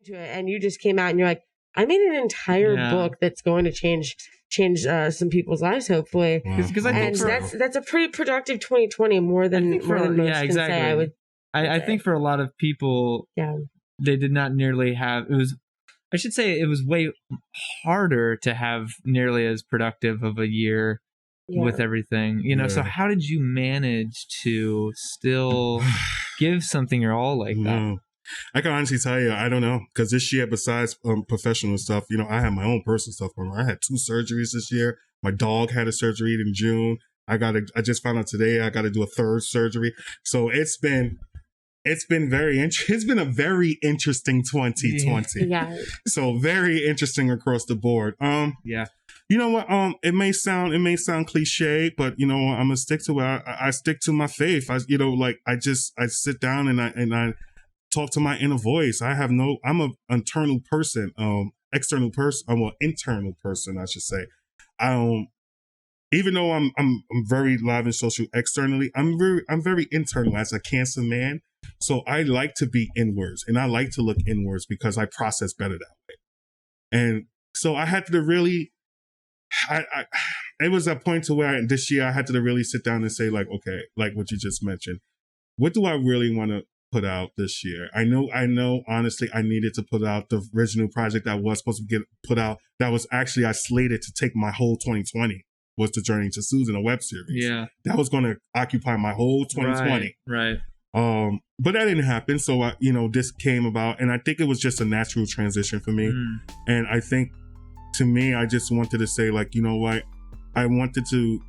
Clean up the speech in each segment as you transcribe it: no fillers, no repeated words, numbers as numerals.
to it, and you just came out and you're like, I made an entire book that's going to change some people's lives, hopefully. Because I think that's a pretty productive 2020, more than most can say. I think for a lot of people, they did not nearly have. It was way harder to have nearly as productive of a year with everything, So how did you manage to still give something your all like that? I can honestly tell you, I don't know, because this year, besides professional stuff, I had my own personal stuff going on. I had 2 surgeries this year. My dog had a surgery in June. I just found out today I got to do a 3rd surgery. So it's been a very interesting 2020. Yeah. So very interesting across the board. You know what? It may sound cliche, but I'm gonna stick to it. I stick to my faith. I sit down and I talk to my inner voice. I'm an internal person, external person. I'm an internal person, I should say. Even though I'm very live and social externally, I'm very internal as a Cancer man. So I like to be inwards and I like to look inwards because I process better that way. And so I had to really, it was a point to where this year I had to really sit down and say like, okay, like what you just mentioned, what do I really want to put out this year? I know, honestly, I needed to put out the original project that was supposed to get put out. That was actually, I slated to take my whole 2020 was The Journey to Susan, a web series. Yeah. That was going to occupy my whole 2020. Right. But that didn't happen. So, this came about and I think it was just a natural transition for me. And I think to me, I just wanted to say like, you know what? I wanted to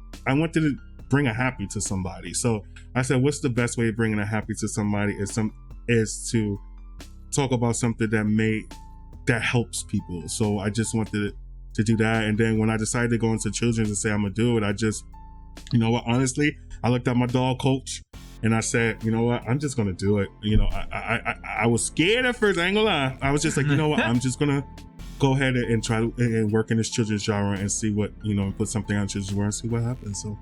bring a happy to somebody. So I said, what's the best way of bringing a happy to somebody is to talk about something that helps people. So I just wanted to do that. And then when I decided to go into children's and say I'm gonna do it, I just, honestly, I looked at my dog coach and I said, you know what, I'm just gonna do it. I was scared at first, I ain't gonna lie. I was just like, you know what, I'm just gonna go ahead and try to and work in this children's genre and see what, put something on children's genre and see what happens. So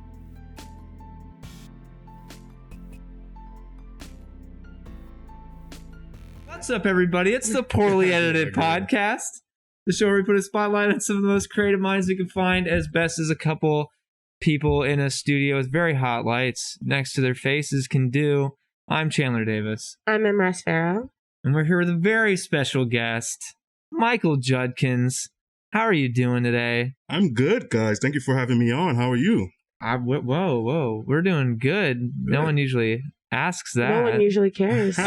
what's up, everybody? It's the Poorly Edited Podcast, the show where we put a spotlight on some of the most creative minds we can find, as best as a couple people in a studio with very hot lights next to their faces can do. I'm Chandler Davis. I'm Amresse Farrow. And we're here with a very special guest, Michael Judkins. How are you doing today? I'm good, guys. Thank you for having me on. How are you? Whoa. We're doing good. No one usually asks that. No one usually cares.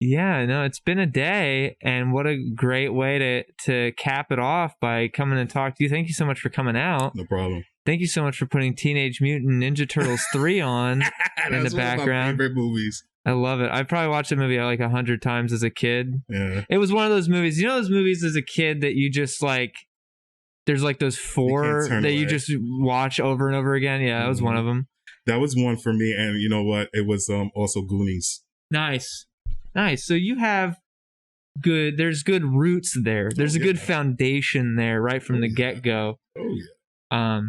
It's been a day, and what a great way to cap it off by coming and talk to you. Thank you so much for coming out. No problem. Thank you so much for putting Teenage Mutant Ninja Turtles 3 on in the background. That's one of my favorite movies. I love it. I probably watched the movie like 100 times as a kid. Yeah. It was one of those movies. Those movies as a kid that you just like, there's like those 4 that you just watch over and over again. Yeah, that was one of them. That was one for me. And you know what? It was also Goonies. Nice. So you have there's good roots there. There's a good foundation there right from the get-go. Oh, yeah.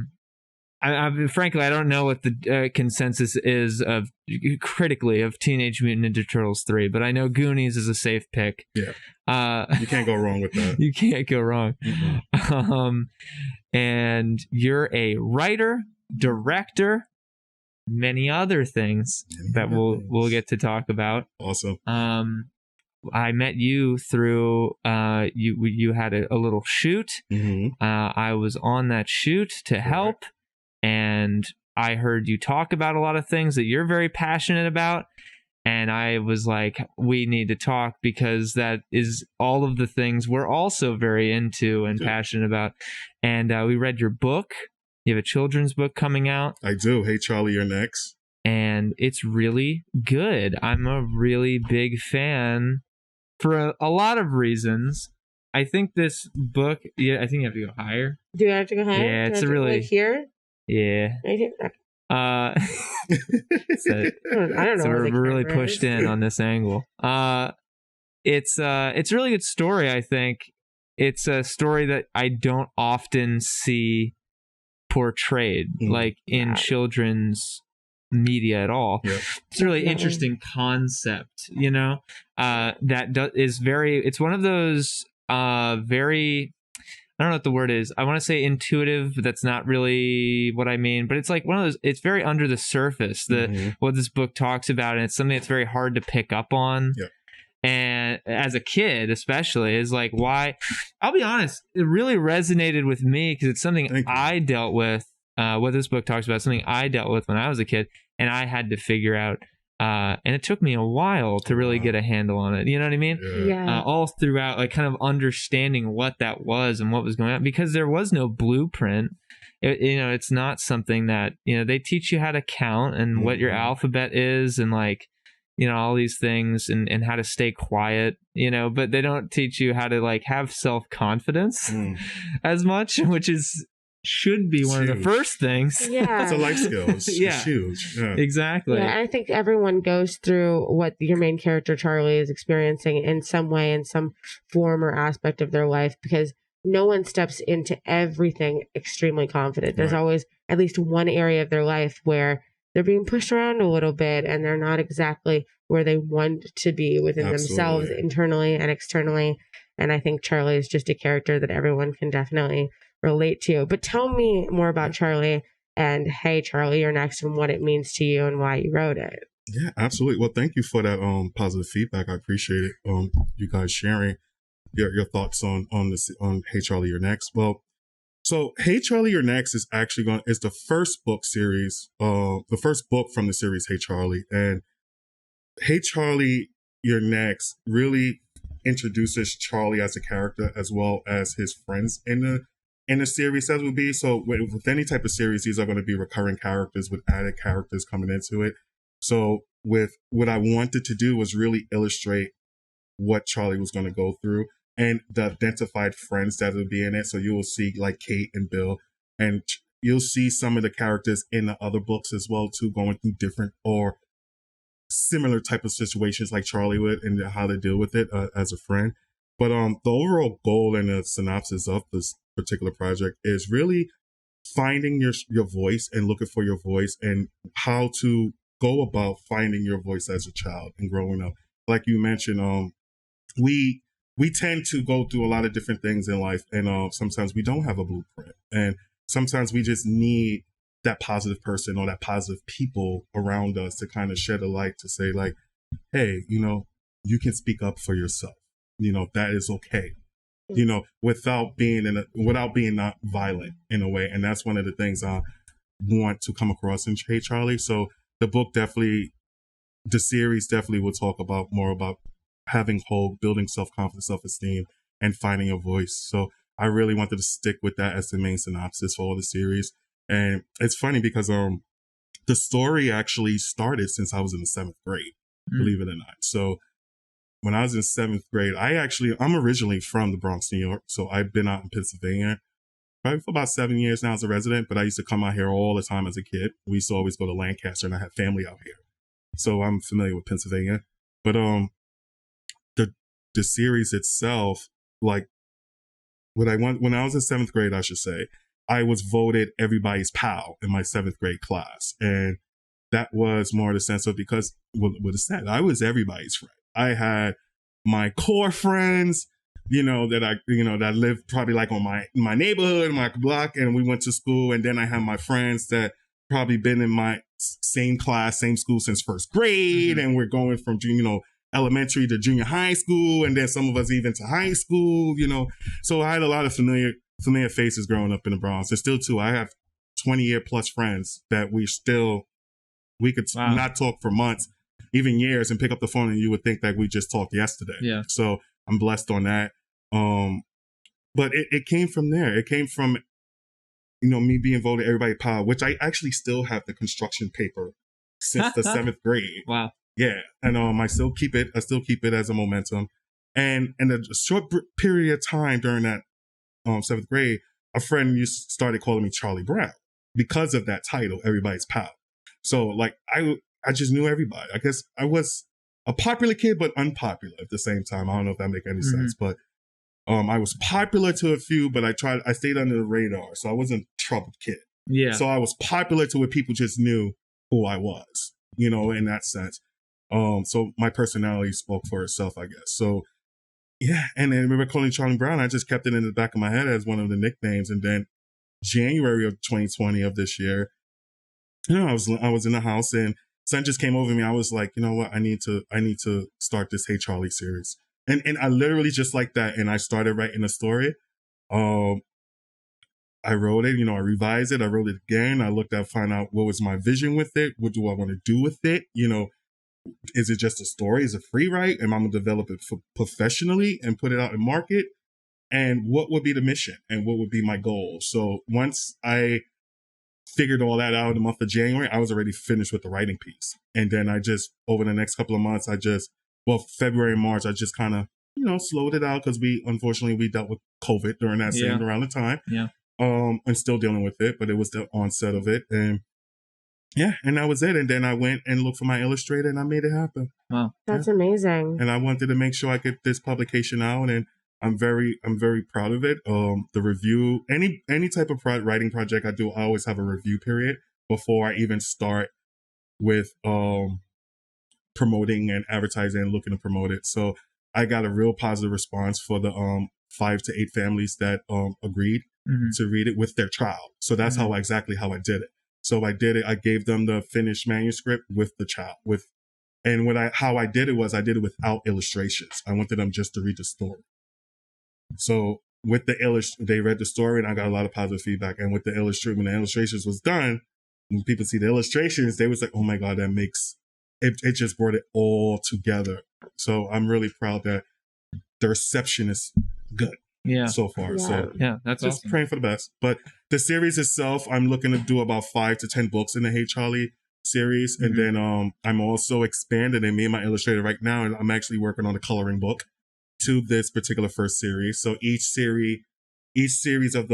Frankly, I don't know what the consensus is critically of Teenage Mutant Ninja Turtles 3, but I know Goonies is a safe pick. Yeah. You can't go wrong with that. You can't go wrong. Mm-hmm. And you're a writer, director, many other things that we'll get to talk about. Awesome. I met you through you had a little shoot. Mm-hmm. I was on that shoot to help. And I heard you talk about a lot of things that you're very passionate about. And I was like, we need to talk because that is all of the things we're also very into and passionate about. And we read your book. You have a children's book coming out. I do. Hey, Charlie, you're next. And it's really good. I'm a really big fan for a lot of reasons. I think this book, I think you have to go higher. Do I have to go higher? Yeah, it's really... here? Yeah. I don't know. So we're really pushed in on this angle. It's a really good story, I think. It's a story that I don't often see portrayed, like in children's media at all. Yeah. It's a really interesting concept, you know, it's one of those very, I don't know what the word is. I want to say intuitive, but that's not really what I mean. But it's like one of those, it's very under the surface, what this book talks about. And it's something that's very hard to pick up on. Yeah. And as a kid, especially, is like, why? I'll be honest, it really resonated with me because it's something I dealt with. What this book talks about, something I dealt with when I was a kid, and I had to figure out. And it took me a while to really get a handle on it. You know what I mean? Yeah. All throughout, like kind of understanding what that was and what was going on, because there was no blueprint. It's not something that, they teach you how to count and what your alphabet is and like, all these things and how to stay quiet, but they don't teach you how to like have self-confidence as much, which should be one of the first things. Yeah. It's a life skill. It's huge. Yeah. Exactly. Yeah, I think everyone goes through what your main character, Charlie, is experiencing in some way, in some form or aspect of their life, because no one steps into everything extremely confident. There's always at least one area of their life where they're being pushed around a little bit and they're not exactly where they want to be within themselves internally and externally. And I think Charlie is just a character that everyone can definitely relate to. But tell me more about Charlie and Hey Charlie, You're Next, and what it means to you and why you wrote it. Yeah, absolutely. Well, thank you for that positive feedback. I appreciate it. You guys sharing your thoughts on Hey Charlie, You're Next. Well, so Hey Charlie, You're Next is actually is the first book series, the first book from the series Hey Charlie. And Hey Charlie, You're Next really introduces Charlie as a character as well as his friends in the series as would be. So with any type of series, these are going to be recurring characters with added characters coming into it. So with what I wanted to do was really illustrate what Charlie was going to go through and the identified friends that would be in it. So you will see like Kate and Bill, and you'll see some of the characters in the other books as well too, going through different or similar type of situations like Charlie would and how they deal with it as a friend. But the overall goal and the synopsis of this particular project is really finding your voice and looking for your voice and how to go about finding your voice as a child and growing up. Like you mentioned, we tend to go through a lot of different things in life, and sometimes we don't have a blueprint, and sometimes we just need that positive person or that positive people around us to kind of shed a light to say like, hey, you can speak up for yourself. That is okay. Without being not violent in a way. And that's one of the things I want to come across in Hey Charlie. So the series definitely will talk more about having hope, building self-confidence, self-esteem, and finding a voice. So I really wanted to stick with that as the main synopsis for all the series. And it's funny because the story actually started since I was in the 7th grade, believe it or not. So when I was in 7th grade, I'm originally from the Bronx, New York. So I've been out in Pennsylvania probably for about 7 years now as a resident, but I used to come out here all the time as a kid. We used to always go to Lancaster, and I had family out here. So I'm familiar with Pennsylvania. But the series itself, like when I was in 7th grade, I should say, I was voted everybody's pal in my 7th grade class. And that was more the sense of, because what it said, I was everybody's friend. I had my core friends, that lived probably like on my neighborhood, my block, and we went to school. And then I had my friends that probably been in my same class, same school since 1st grade. And we're going from, elementary to junior high school. And then some of us even to high school, So I had a lot of familiar faces growing up in the Bronx. And still too, I have 20-year plus friends that we could not talk for months, even years, and pick up the phone and you would think that we just talked yesterday. Yeah. So I'm blessed on that. But it came from there. It came from, me being voted everybody pal, which I actually still have the construction paper since the 7th grade. Wow. Yeah. And I still keep it as a momentum. And in a short period of time during that 7th grade, a friend started calling me Charlie Brown because of that title, everybody's pal. So like I just knew everybody. I guess I was a popular kid, but unpopular at the same time. I don't know if that makes any sense, but I was popular to a few, but I stayed under the radar. So I wasn't a troubled kid. Yeah. So I was popular to where people just knew who I was, in that sense. So my personality spoke for itself, I guess. So yeah, and then remember calling Charlie Brown, I just kept it in the back of my head as one of the nicknames. And then January of 2020 of this year, I was in the house and something just came over me. I was like, you know what, I need to start this Hey Charlie series. And I literally just like that, and I started writing a story. I wrote it, I revised it, I wrote it again. I looked at, find out what was my vision with it. What do I want to do with it? Is it just a story? Is it free write? Am I going to develop it professionally and put it out in market? And what would be the mission and what would be my goal? So once I figured all that out in the month of January, I was already finished with the writing piece. And then I just, over the next couple of months, February and March, I just kind of, slowed it out because unfortunately we dealt with COVID during that same around the time. Yeah. And still dealing with it, but it was the onset of it. And yeah, and that was it. And then I went and looked for my illustrator and I made it happen. Wow. That's amazing. And I wanted to make sure I get this publication out, and I'm very proud of it. The review, any type of writing project I do, I always have a review period before I even start with promoting and advertising and looking to promote it. So I got a real positive response for the 5 to 8 families that agreed to read it with their child. So that's exactly how I did it. So I did it. I gave them the finished manuscript with the child. How I did it was I did it without illustrations. I wanted them just to read the story. So with they read the story, and I got a lot of positive feedback. And with when the illustrations was done, when people see the illustrations, they was like, "Oh my God, that makes it!" It just brought it all together. So I'm really proud that the reception is good. Yeah. So far. Yeah. So yeah, that's just awesome. praying for the best. But the series itself, I'm looking to do about 5 to 10 books in the Hey Charlie series. And then I'm also expanding, and me and my illustrator right now, and I'm actually working on a coloring book to this particular first series. So each series of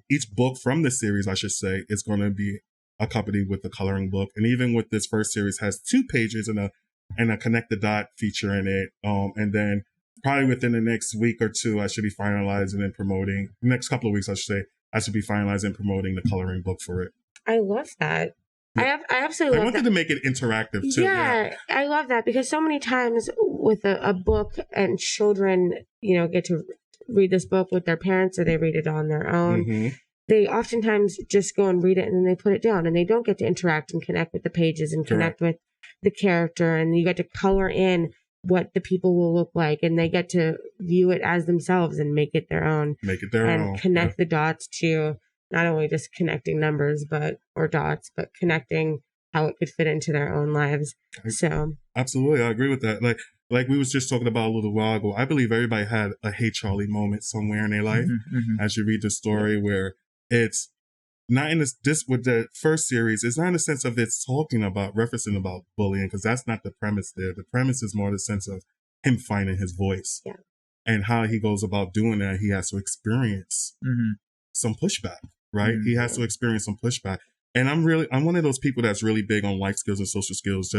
each book from the series, I should say, is going to be accompanied with the coloring book. And even with this first series has 2 pages and a connect the dot feature in it. And then probably within the next week or 2, I should be finalizing and promoting. Next couple of weeks, I should say, I should be finalizing and promoting the coloring book for it. I love that. Yeah. I absolutely love that. I wanted to make it interactive too. Yeah, I love that because so many times with a book and children, get to read this book with their parents or they read it on their own. They oftentimes just go and read it and then they put it down and they don't get to interact and connect with the pages and connect with the character, and you get to color in what the people will look like, and they get to view it as themselves and make it their own. And connect the dots to not only just connecting numbers or dots, but connecting how it could fit into their own lives. So absolutely, I agree with that. Like we was just talking about a little while ago, I believe everybody had a Hey Charlie moment somewhere in their life as you read the story, where it's not in this with the first series, it's not in the sense of it's referencing about bullying, because that's not the premise there. The premise is more the sense of him finding his voice. Yeah. And how he goes about doing that, he has to experience some pushback, right? He has to experience some pushback. And I'm one of those people that's really big on life skills and social skills.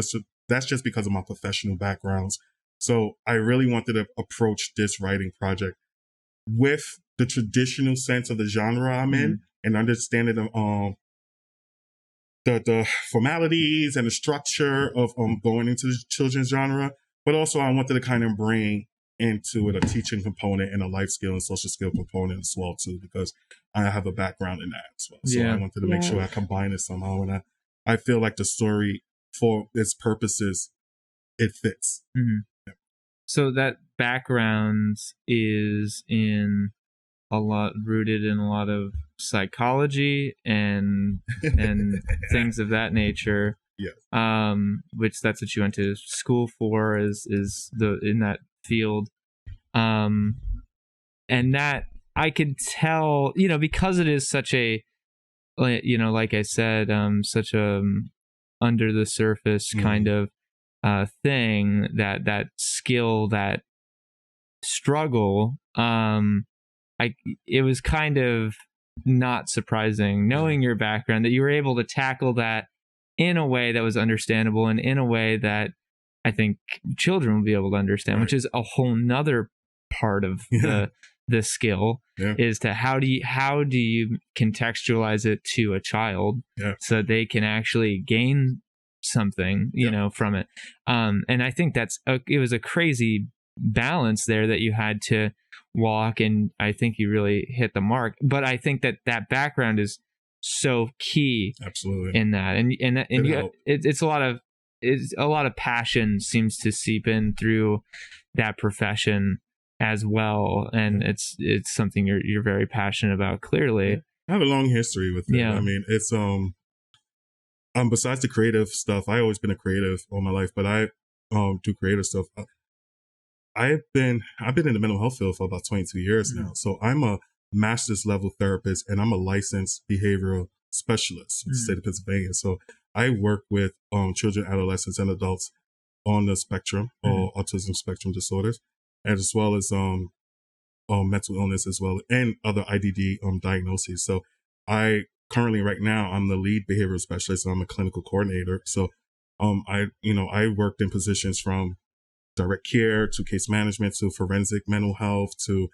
That's just because of my professional backgrounds. So I really wanted to approach this writing project with the traditional sense of the genre I'm in, and understanding the formalities and the structure of going into the children's genre. But also I wanted to kind of bring into it a teaching component and a life skill and social skill component as well too, because I have a background in that as well. So I wanted to make sure I combine it somehow, and I feel like the story, for its purposes, it fits. Yeah. So that background is rooted in a lot of psychology and things of that nature. Yes. Which that's what you went to school for, is in that field. And that I could tell, because it is such a, like I said, such a under the surface kind of thing, that skill, that struggle, it was kind of not surprising, knowing your background, that you were able to tackle that in a way that was understandable and in a way that I think children will be able to understand, which is a whole nother part of the skill, is to how do you contextualize it to a child so they can actually gain something, you know, from it. And I think it was a crazy balance there that you had to walk, and I think you really hit the mark. But I think that background is so key, absolutely, in that, and it's a lot of passion seems to seep in through that profession as well, and it's something you're very passionate about, clearly. I have a long history with it. I mean, it's besides the creative stuff, I've always been a creative all my life, but I do creative stuff. I've been in the mental health field for about 22 years now. So I'm a master's level therapist, and I'm a licensed behavioral specialist in the state of Pennsylvania. So I work with children, adolescents, and adults on the spectrum, or autism spectrum disorders, as well as mental illness as well, and other IDD diagnoses. So I currently, right now, I'm the lead behavioral specialist, and I'm a clinical coordinator. So I worked in positions from direct care to case management to forensic mental health to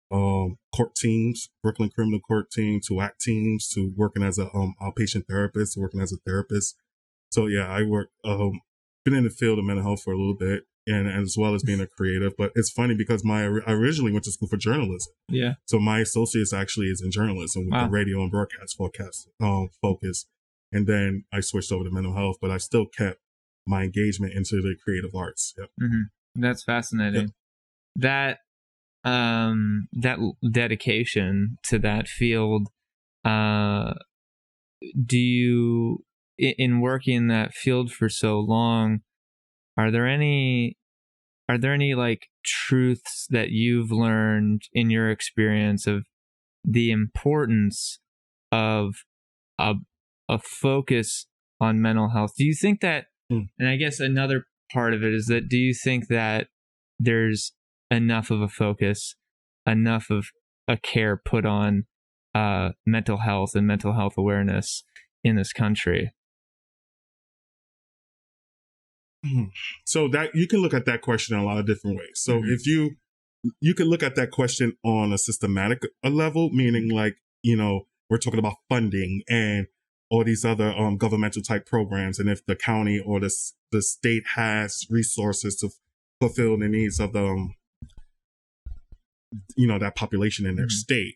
court teams, Brooklyn Criminal Court team, to ACT teams, to working as a outpatient therapist, working as a therapist. So yeah, I work been in the field of mental health for a little bit, and as well as being a creative. But it's funny because I originally went to school for journalism. Yeah. So my associate's actually is in journalism with the radio and broadcast focus. And then I switched over to mental health, but I still kept my engagement into the creative arts. Yep. That's fascinating. Yep. That dedication to that field, do you, in working in that field for so long, are there any like truths that you've learned in your experience of the importance of a focus on mental health? Do you think that, and I guess another part of it is that, do you think that there's enough of a focus, enough of a care put on mental health and mental health awareness in this country? So that you can look at that question in a lot of different ways. So if you can look at that question on a systematic level, meaning like, we're talking about funding and all these other governmental type programs, and if the county or the state has resources to fulfill the needs of the that population in their state,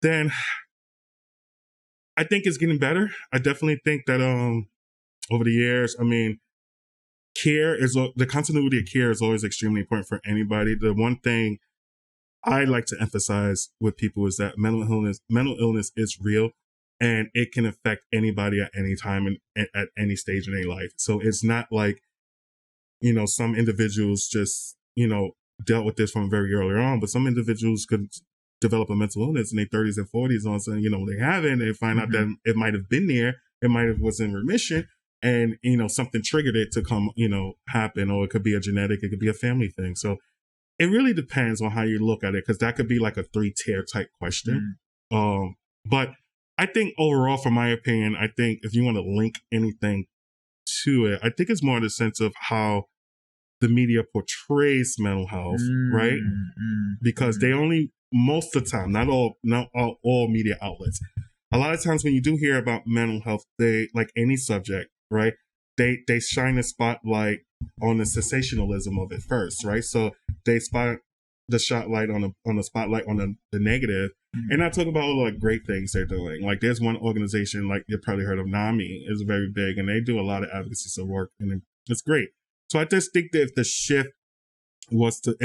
then I think it's getting better. I definitely think that over the years, I mean, the continuity of care is always extremely important for anybody. The one thing I like to emphasize with people is that mental illness is real, and it can affect anybody at any time and at any stage in their life. So it's not like, some individuals just, dealt with this from very early on, but some individuals could develop a mental illness in their 30s and 40s on saying, they haven't, and find out that it might have been there, it might have was in remission, and, something triggered it to come, happen, or it could be a genetic, it could be a family thing. So it really depends on how you look at it, because that could be like a 3-tier type question. But I think overall, from my opinion, I think if you want to link anything to it, I think it's more in the sense of how the media portrays mental health, right? Because they only, most of the time, not all media outlets, a lot of times when you do hear about mental health, they, like any subject, right, they shine a spotlight on the sensationalism of it first, right? So they spot the spotlight on the negative, and not talk about all the great things they're doing. Like there's one organization, like you've probably heard of, NAMI, is very big, and they do a lot of advocacy work, and it's great. So I just think that if the shift was to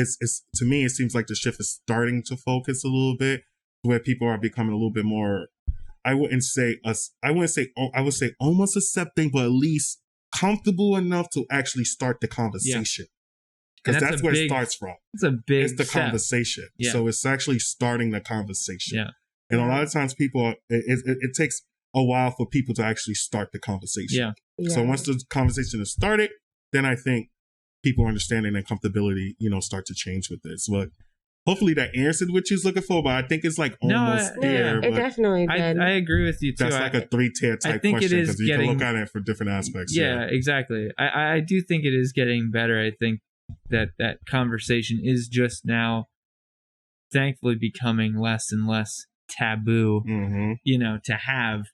me, it seems like the shift is starting to focus a little bit, where people are becoming a little bit more, I would say almost accepting, but at least comfortable enough to actually start the conversation. Because that's where it starts from. It's the conversation. Yeah. So it's actually starting the conversation. Yeah. And a lot of times it takes a while for people to actually start the conversation. Yeah. So once the conversation is started, then I think people understanding and comfortability, start to change with this. But hopefully that answered what you was looking for, but I think it's like almost there. It definitely did. I agree with you too. That's like a 3-tier type question, because you can look at it for different aspects. Yeah, exactly. I do think it is getting better. I think that conversation is just now thankfully becoming less and less taboo, to have.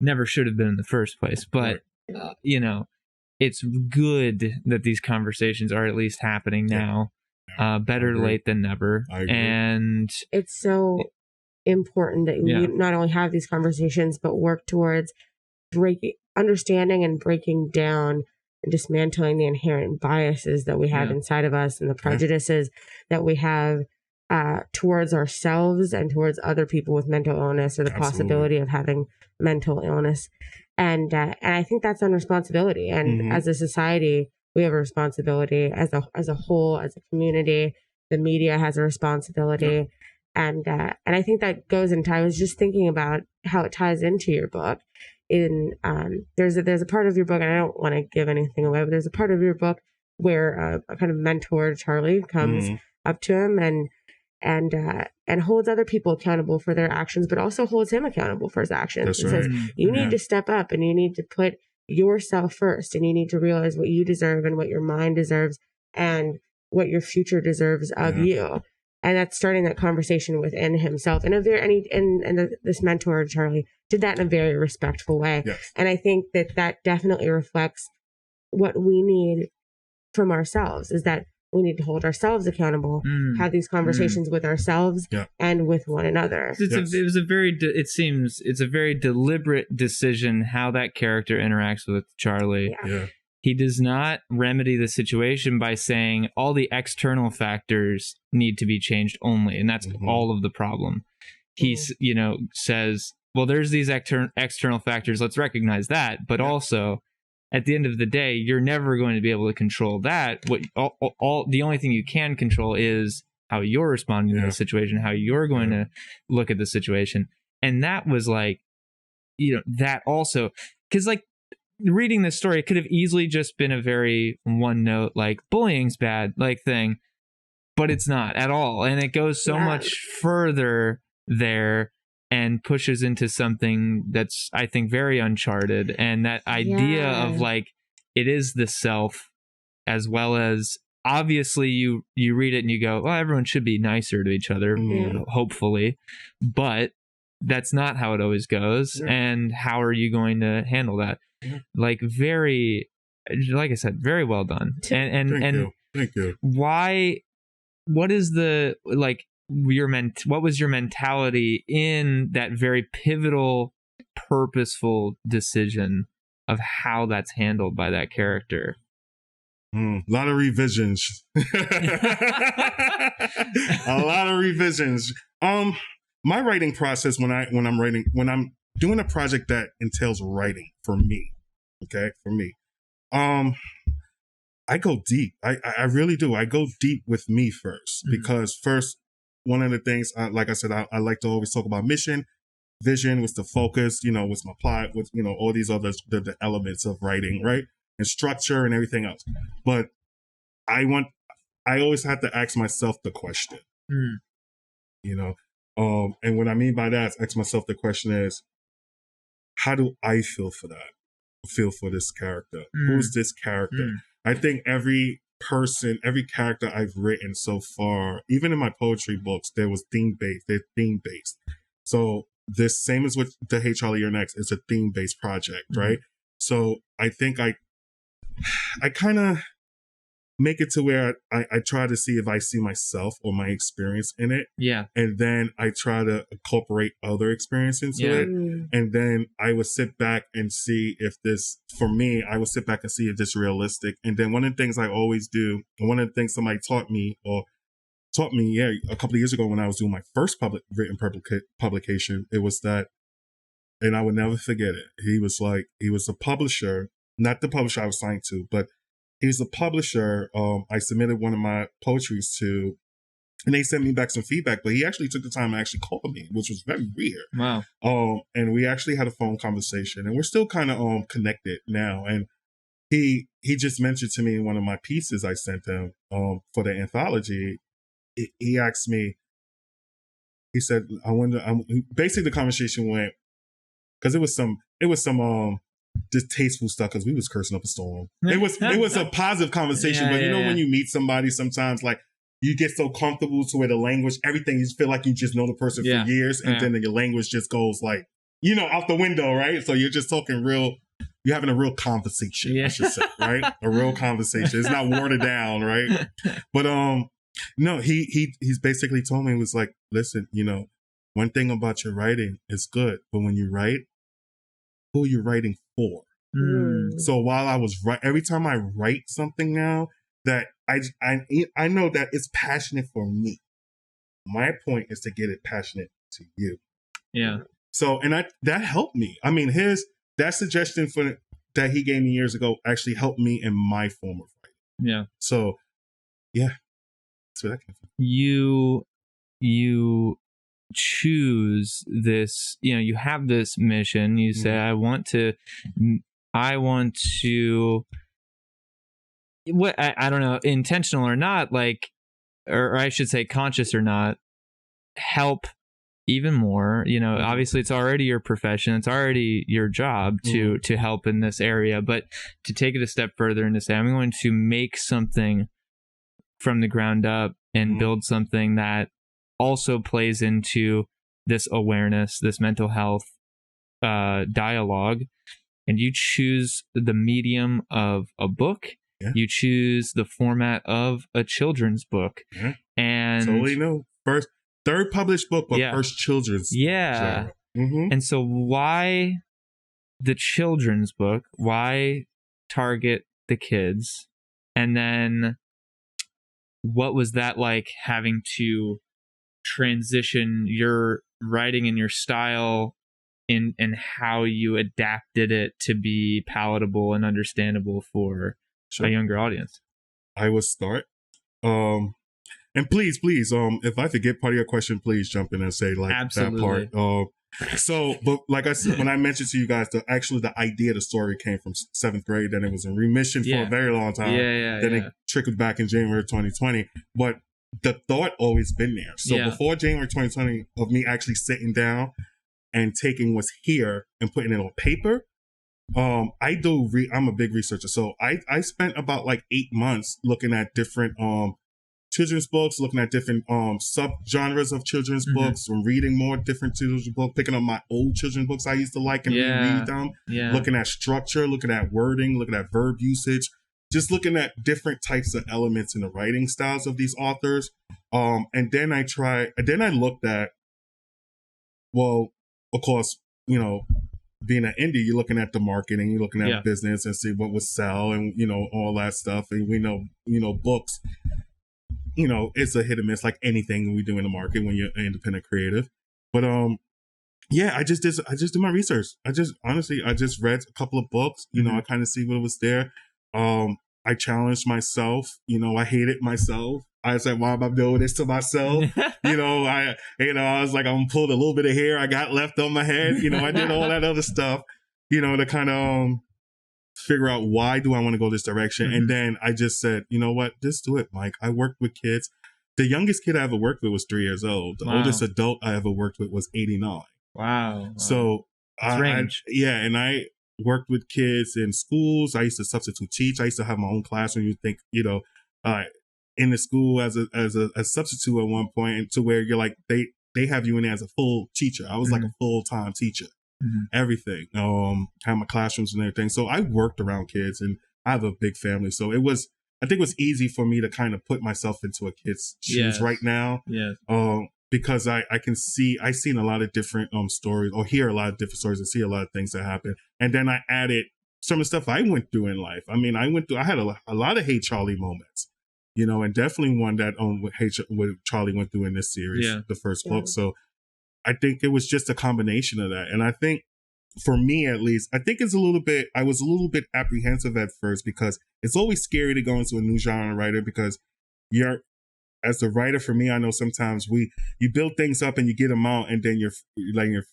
Never should have been in the first place, but you know, it's good that these conversations are at least happening now. Better late than never. And it's so important that we not only have these conversations, but work towards understanding and breaking down and dismantling the inherent biases that we have inside of us and the prejudices that we have towards ourselves and towards other people with mental illness or the possibility of having mental illness. And I think that's on responsibility. And as a society, we have a responsibility as a whole, as a community. The media has a responsibility. And I think that goes into, I was just thinking about how it ties into your book. There's a part of your book, and I don't want to give anything away, but there's a part of your book where a kind of mentor, Charlie, comes up to him and holds other people accountable for their actions, but also holds him accountable for his actions. That's and right. says, you need to step up and you need to put yourself first, and you need to realize what you deserve and what your mind deserves and what your future deserves of you. And that's starting that conversation within himself. And this mentor, Charlie, did that in a very respectful way. Yes. And I think that definitely reflects what we need from ourselves, is that we need to hold ourselves accountable, have these conversations with ourselves and with one another. It's a very deliberate decision how that character interacts with Charlie. He does not remedy the situation by saying all the external factors need to be changed only, and that's all of the problem. He says, well, there's these external factors, let's recognize that, but also at the end of the day, you're never going to be able to control that. The only thing you can control is how you're responding to the situation, how you're going to look at the situation. And that was like, that also, because like reading this story, it could have easily just been a very one note, like bullying's bad, like thing, but it's not at all. And it goes so much further there and pushes into something that's, I think, very uncharted. And that idea of like, it is the self, as well as obviously you read it and you go, well, everyone should be nicer to each other, hopefully, but that's not how it always goes. And how are you going to handle that? Like I said, very well done. Thank you. What is the, like, what was your mentality in that very pivotal, purposeful decision of how that's handled by that character? A lot of revisions. A lot of revisions. My writing process when I'm doing a project that entails writing for me, I go deep. I really do. I go deep with me first, because first, one of the things, like I said, I like to always talk about mission, vision, what's the focus, what's my plot, with all these other the elements of writing, right, and structure and everything else. But I always have to ask myself the question, and what I mean by that, ask myself the question is, how do I feel for that? Feel for this character? Who's this character? I think every character I've written so far, even in my poetry books, they're theme based. So this, same as with the Hey Charlie, You're Next, is a theme based project, right? So I think I kind of make it to where I try to see if I see myself or my experience in it. Yeah. And then I try to incorporate other experience into it. And then I would sit back and see if this, for me, I would sit back and see if this is realistic. And then one of the things I always do, and one of the things somebody taught me a couple of years ago when I was doing my first written publication, it was that, and I would never forget it. He was a publisher, not the publisher I was signed to, but he's a publisher. I submitted one of my poetries to, and they sent me back some feedback, but he actually took the time to actually call me, which was very weird. Wow. And we actually had a phone conversation, and we're still kind of connected now. And he just mentioned to me in one of my pieces I sent him for the anthology, he asked me, he said, I wonder, basically the conversation went, because it was some distasteful stuff, because we was cursing up a storm. It was a positive conversation, but when you meet somebody, sometimes like you get so comfortable to where the language, everything, you feel like you just know the person for years, and then your language just goes like, out the window, right? So you're just talking real you're having a real conversation, I should say, right? A real conversation. It's not watered down, right? But no, he's basically told me, it was like, listen, one thing about your writing is good, but when you write, who are you writing for? So while I was every time I write something now, that I know that it's passionate for me. My point is to get it passionate to you. Yeah. So, and that helped me. I mean, that suggestion that he gave me years ago actually helped me in my form of writing. Yeah. So, yeah, that's where that came from. You choose this. You have this mission. You say, I want to. What I don't know, intentional or not, like, or I should say, conscious or not, help even more. Obviously it's already your profession, it's already your job to help in this area, but to take it a step further and to say, I'm going to make something from the ground up and build something that also plays into this awareness, this mental health dialogue, and you choose the medium of a book. Yeah. You choose the format of a children's book. Yeah. And totally no. Third published book, but first children's. Yeah. And so why the children's book? Why target the kids? And then what was that like, having to transition your writing and your style and how you adapted it to be palatable and understandable for a younger audience? I will start. And please, if I forget part of your question, please jump in and say like Absolutely. that part. So, but like I said, when I mentioned to you guys, the idea of the story came from 7th grade. Then it was in remission for a very long time. Then it trickled back in January 2020. But the thought always been there. So before January 2020, of me actually sitting down and taking what's here and putting it on paper, I'm a big researcher. So I spent about like 8 months looking at different children's books, looking at different sub-genres of children's books, and reading more different children's books, picking up my old children's books I used to like and reread them, looking at structure, looking at wording, looking at verb usage, just looking at different types of elements in the writing styles of these authors. And then I looked at, well, of course, being an indie, you're looking at the marketing, you're looking at business and see what would sell and, all that stuff. And we know, books, it's a hit or miss like anything we do in the market when you're an independent creative. But, I just did my research. I just read a couple of books, I kind of see what was there. I challenged myself, I hated myself. I said, why am I doing this to myself? I was like, I'm pulled a little bit of hair I got left on my head. I did all that other stuff, to kind of figure out why do I want to go this direction. And then I just said, you know what, just do it, Mike. I worked with kids. The youngest kid I ever worked with was 3 years old. The oldest adult I ever worked with was 89. Wow. So and I worked with kids in schools. I used to substitute teach. I used to have my own classroom. You think, in the school as a substitute at one point, and to where you're like, they have you in there as a full teacher. I was like a full-time teacher, everything, had my classrooms and everything. So I worked around kids, and I have a big family. So I think it was easy for me to kind of put myself into a kid's shoes right now. Because I've seen a lot of different stories, or hear a lot of different stories, and see a lot of things that happen. And then I added some of the stuff I went through in life. I mean, I had a lot of Hey Charlie moments, and definitely one that what Charlie went through in this series, the first book. So I think it was just a combination of that. And I think for me, at least, I think I was a little bit apprehensive at first, because it's always scary to go into a new genre writer, because as the writer, for me, I know sometimes you build things up and you get them out, and then you're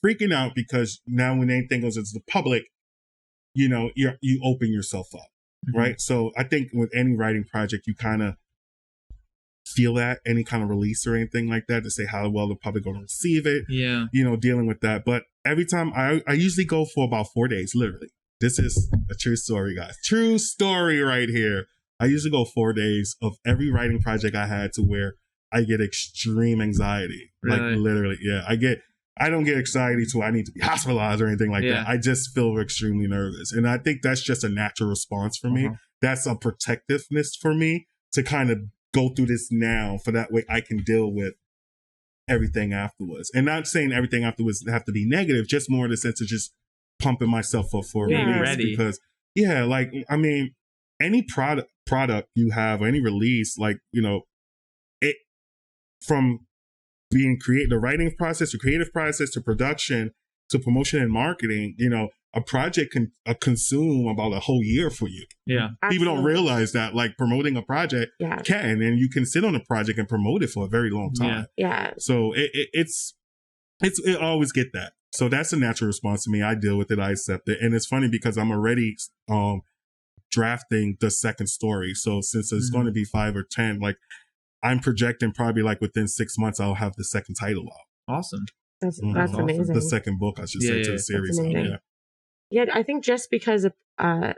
freaking out because now when anything goes into the public, you open yourself up, right? So I think with any writing project, you kind of feel that, any kind of release or anything like that, to say how well the public going to receive it, dealing with that. But every time I usually go for about 4 days, literally. This is a true story, guys. True story right here. I usually go 4 days of every writing project I had, to where I get extreme anxiety. Really? Like literally, yeah. I don't get excited to I need to be hospitalized or anything like that. I just feel extremely nervous. And I think that's just a natural response for me. That's a protectiveness for me to kind of go through this now, for that way I can deal with everything afterwards. And not saying everything afterwards have to be negative, just more in the sense of just pumping myself up for being release. ready. Because like, I mean, any product you have or any release, like, you know, it from being the writing process, the creative process, to production, to promotion and marketing, you know, a project can consume about a whole year for you. Yeah. People don't realize that, like, promoting a project can, and you can sit on a project and promote it for a very long time. Yeah. So it always get that. So that's a natural response to me. I deal with it. I accept it. And it's funny because I'm already drafting the second story. So since it's going to be 5 or 10, like, I'm projecting probably like within 6 months, I'll have the second title out. Awesome. That's awesome. amazing. The second book, I should say, to the series. Yeah, I think just because a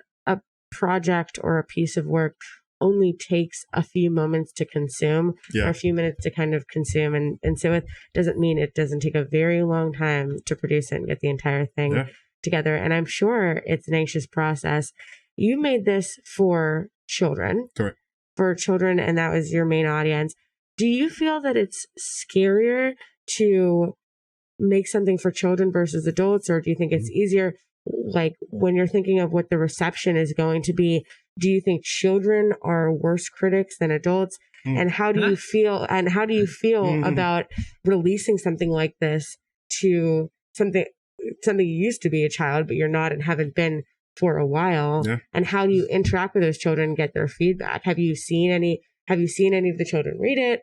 project or a piece of work only takes a few moments to consume, or a few minutes to kind of consume and sit with, doesn't mean it doesn't take a very long time to produce it and get the entire thing together. And I'm sure it's an anxious process. You made this for children. Correct. For children, and that was your main audience. Do you feel that it's scarier to make something for children versus adults, or do you think it's easier? Like, when you're thinking of what the reception is going to be, do you think children are worse critics than adults? And how do you feel? And how do you feel about releasing something like this to something you used to be a child, but you're not and haven't been for a while? And how do you interact with those children and get their feedback? Have you seen any of the children read it?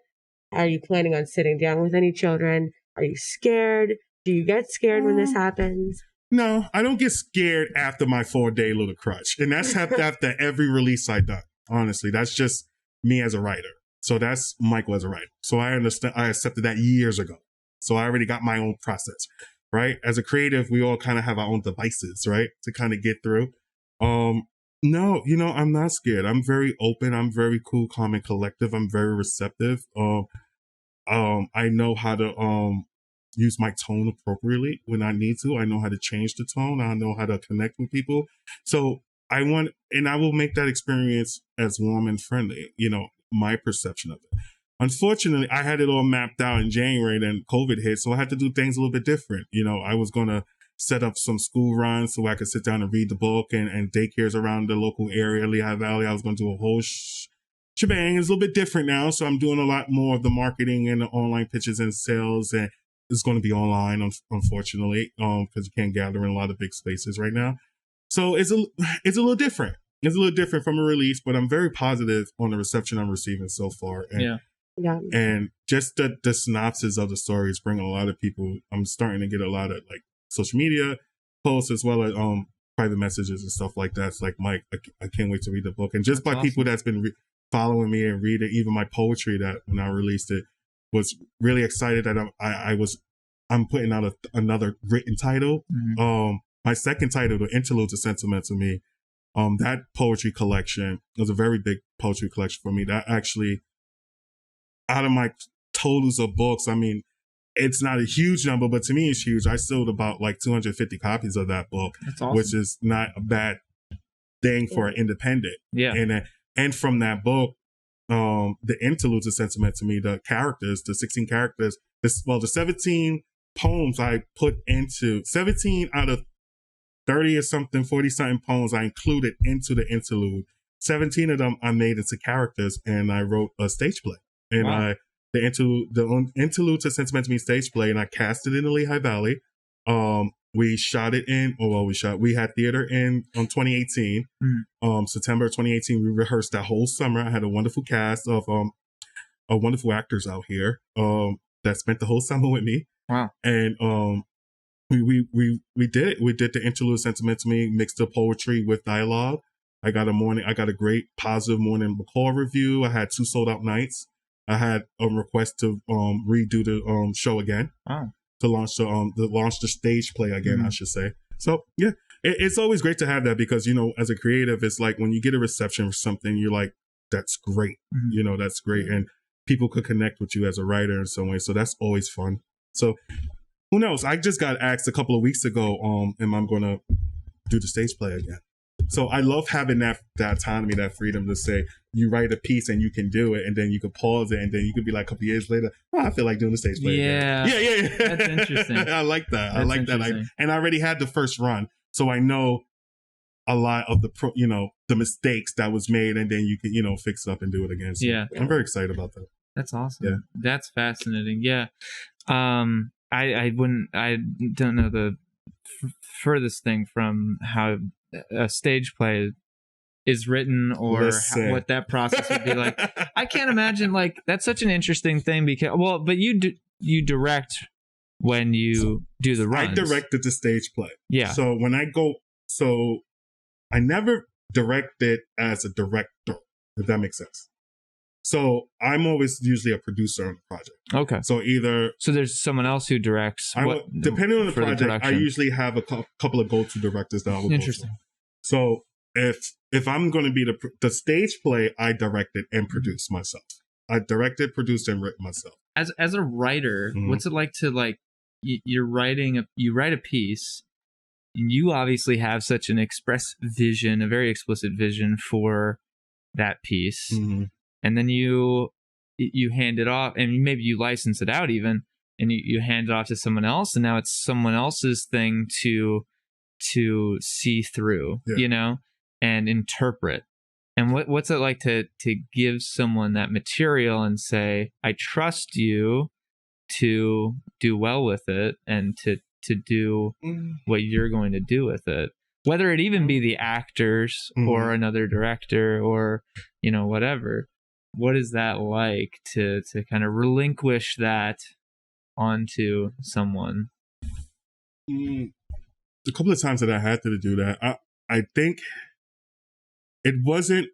Are you planning on sitting down with any children? Are you scared? Do you get scared when this happens? No, I don't get scared after my 4-day little crutch. And that's after every release I done. Honestly, that's just me as a writer. So that's Michael as a writer. So I understand, I accepted that years ago. So I already got my own process. Right? As a creative, we all kind of have our own devices, right? To kind of get through. No, you know, I'm not scared. I'm very open. I'm very cool, calm, and collective. I'm very receptive. I know how to use my tone appropriately when I need to. I know how to change the tone. I know how to connect with people. So I will make that experience as warm and friendly, you know, my perception of it. Unfortunately, I had it all mapped out in January, then COVID hit, so I had to do things a little bit different. You know, I was going to set up some school runs so I could sit down and read the book, and daycares around the local area, Lehigh Valley. I was going to do a whole shebang. It's a little bit different now, so I'm doing a lot more of the marketing and the online pitches and sales, and it's going to be online, unfortunately, because you can't gather in a lot of big spaces right now. So it's a little different. It's a little different from a release, but I'm very positive on the reception I'm receiving so far. And and just the synopsis of the stories bring a lot of people. I'm starting to get a lot of like social media posts as well as private messages and stuff like that. It's like, Mike, I can't wait to read the book. And just by people that's been following me and reading even my poetry, that when I released it, was really excited that I'm putting out another written title. My second title, The Interludes, is sentimental to me. That poetry collection was a very big poetry collection for me. That actually, out of my totals of books, I mean, it's not a huge number, but to me it's huge. I sold about like 250 copies of that book. That's awesome. Which is not a bad thing for an independent. And from that book, the interludes are sentiment to me. The characters, the 16 characters, the 17 poems I put into 17 out of 30 or something, 40 something poems I included into the interlude. 17 of them I made into characters, and I wrote a stage play. And the interlude to Sentiment to Me stage play, and I cast it in the Lehigh Valley. We shot it we had theater in 2018. September 2018, we rehearsed that whole summer. I had a wonderful cast of wonderful actors out here that spent the whole summer with me. Wow. And we did it. We did the interlude Sentiment to Me, mixed the poetry with dialogue. I got a great positive morning McCall review. I had 2 sold out nights. I had a request to redo the show again. Wow. To launch the stage play again, I should say. So yeah, it's always great to have that, because, you know, as a creative, it's like when you get a reception for something, you're like, that's great. You know, that's great. And people could connect with you as a writer in some way. So that's always fun. So who knows? I just got asked a couple of weeks ago, am I going to do the stage play again? So I love having that autonomy, that freedom to say, you write a piece and you can do it, and then you can pause it, and then you could be like a couple years later, oh, I feel like doing the stage play again. Yeah. That's interesting. I like that. I like that. And I already had the first run, so I know a lot of the mistakes that was made, and then you can, fix it up and do it again. So I'm very excited about that. That's awesome. Yeah. That's fascinating. Yeah. I don't know the furthest thing from how a stage play is written or what that process would be like. I can't imagine, like, that's such an interesting thing because, but you direct when you do the runs. I directed the stage play. Yeah. So when I never directed as a director, if that makes sense. So I'm always usually a producer on the project. Okay. So there's someone else who directs. Depending on the project, I usually have a couple of go-to directors that I will Interesting. Go to. So if I'm going to be the stage play, I directed and produced myself. I directed, produced, and written myself. As a writer, what's it like to you write a piece, and you obviously have such an express vision, a very explicit vision for that piece. Mm-hmm. And then you hand it off, and maybe you license it out even, and you hand it off to someone else, and now it's someone else's thing to see through, and interpret. And what's it like to give someone that material and say, I trust you to do well with it and to do what you're going to do with it, whether it even be the actors or another director or whatever. What is that like to kind of relinquish that onto someone? A couple of times that I had to do that, I think it wasn't,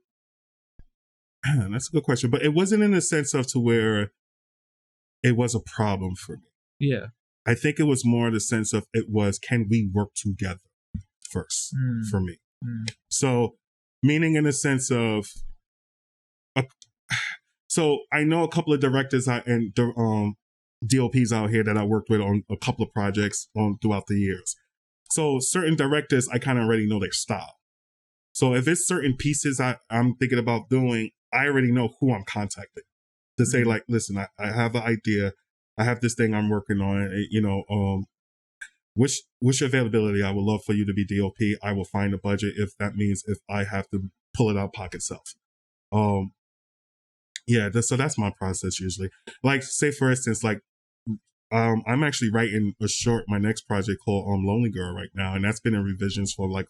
that's a good question, but it wasn't in the sense of to where it was a problem for me. Yeah. I think it was more the sense of can we work together first for me? So meaning in the sense of, so I know a couple of directors and DOPs out here that I worked with on a couple of projects throughout the years. So certain directors, I kind of already know their style. So if it's certain pieces I'm thinking about doing, I already know who I'm contacting to say, like, listen, I have an idea. I have this thing I'm working on, which availability I would love for you to be DOP. I will find a budget if that means if I have to pull it out pocket self. So that's my process usually. Like, say for instance, like, I'm actually writing my next project called Lonely Girl right now, and that's been in revisions for like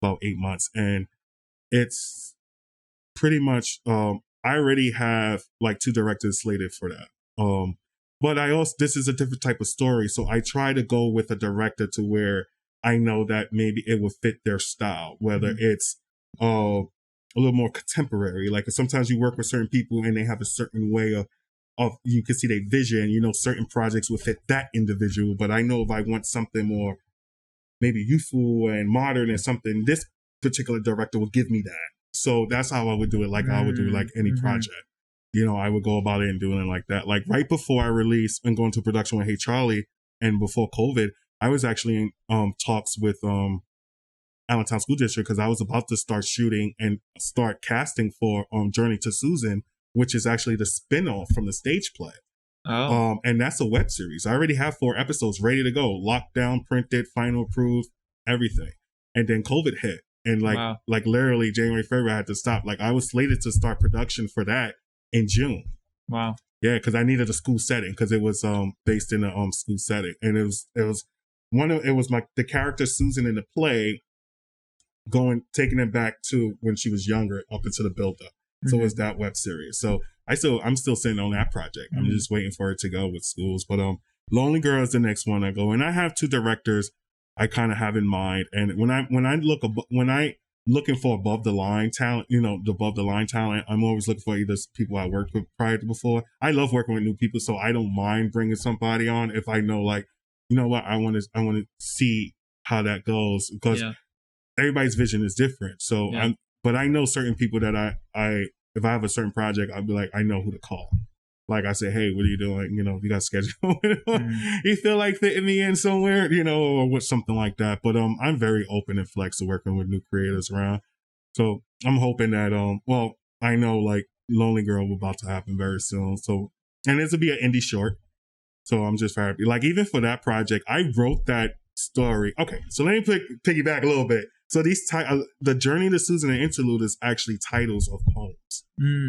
about 8 months, and it's pretty much I already have like 2 directors slated for that. But this is a different type of story, so I try to go with a director to where I know that maybe it will fit their style, whether it's a little more contemporary. Like sometimes you work with certain people and they have a certain way of you can see their vision, certain projects will fit that individual. But I know if I want something more maybe youthful and modern and something, this particular director will give me that. So that's how I would do it. Like I would do like any project. I would go about it and doing it like that. Like right before I released and go into production with Hey Charlie and before COVID, I was actually in talks with Allentown School District because I was about to start shooting and start casting for Journey to Susan, which is actually the spinoff from the stage play. Oh. And that's a web series. I already have 4 episodes ready to go, locked down, printed, final approved, everything. And then COVID hit. And like literally January, February, I had to stop. Like I was slated to start production for that in June. Wow. Yeah, because I needed a school setting because it was based in a school setting. And it was the character Susan in the play taking it back to when she was younger up into the build-up. So it was that web series. So I'm still sitting on that project. I'm just waiting for it to go with schools. But Lonely Girl is the next one I go. And I have 2 directors I kind of have in mind. And when I looking for above the line talent, I'm always looking for either people I worked with prior to before. I love working with new people, so I don't mind bringing somebody on if I know, like, you know what, I want to see how that goes because everybody's vision is different. So but I know certain people that I if I have a certain project, I'll be like, I know who to call. Like I say, hey, what are you doing? You know, you got a schedule. You feel like fitting me in somewhere, you know, or what, something like that. But I'm very open and flexible working with new creators around. So I'm hoping that well, I know like Lonely Girl will about to happen very soon. So, and this will be an indie short. So I'm just happy. Like even for that project, I wrote that story. Okay, so let me piggyback a little bit. So the Journey to Susan and Interlude is actually titles of poems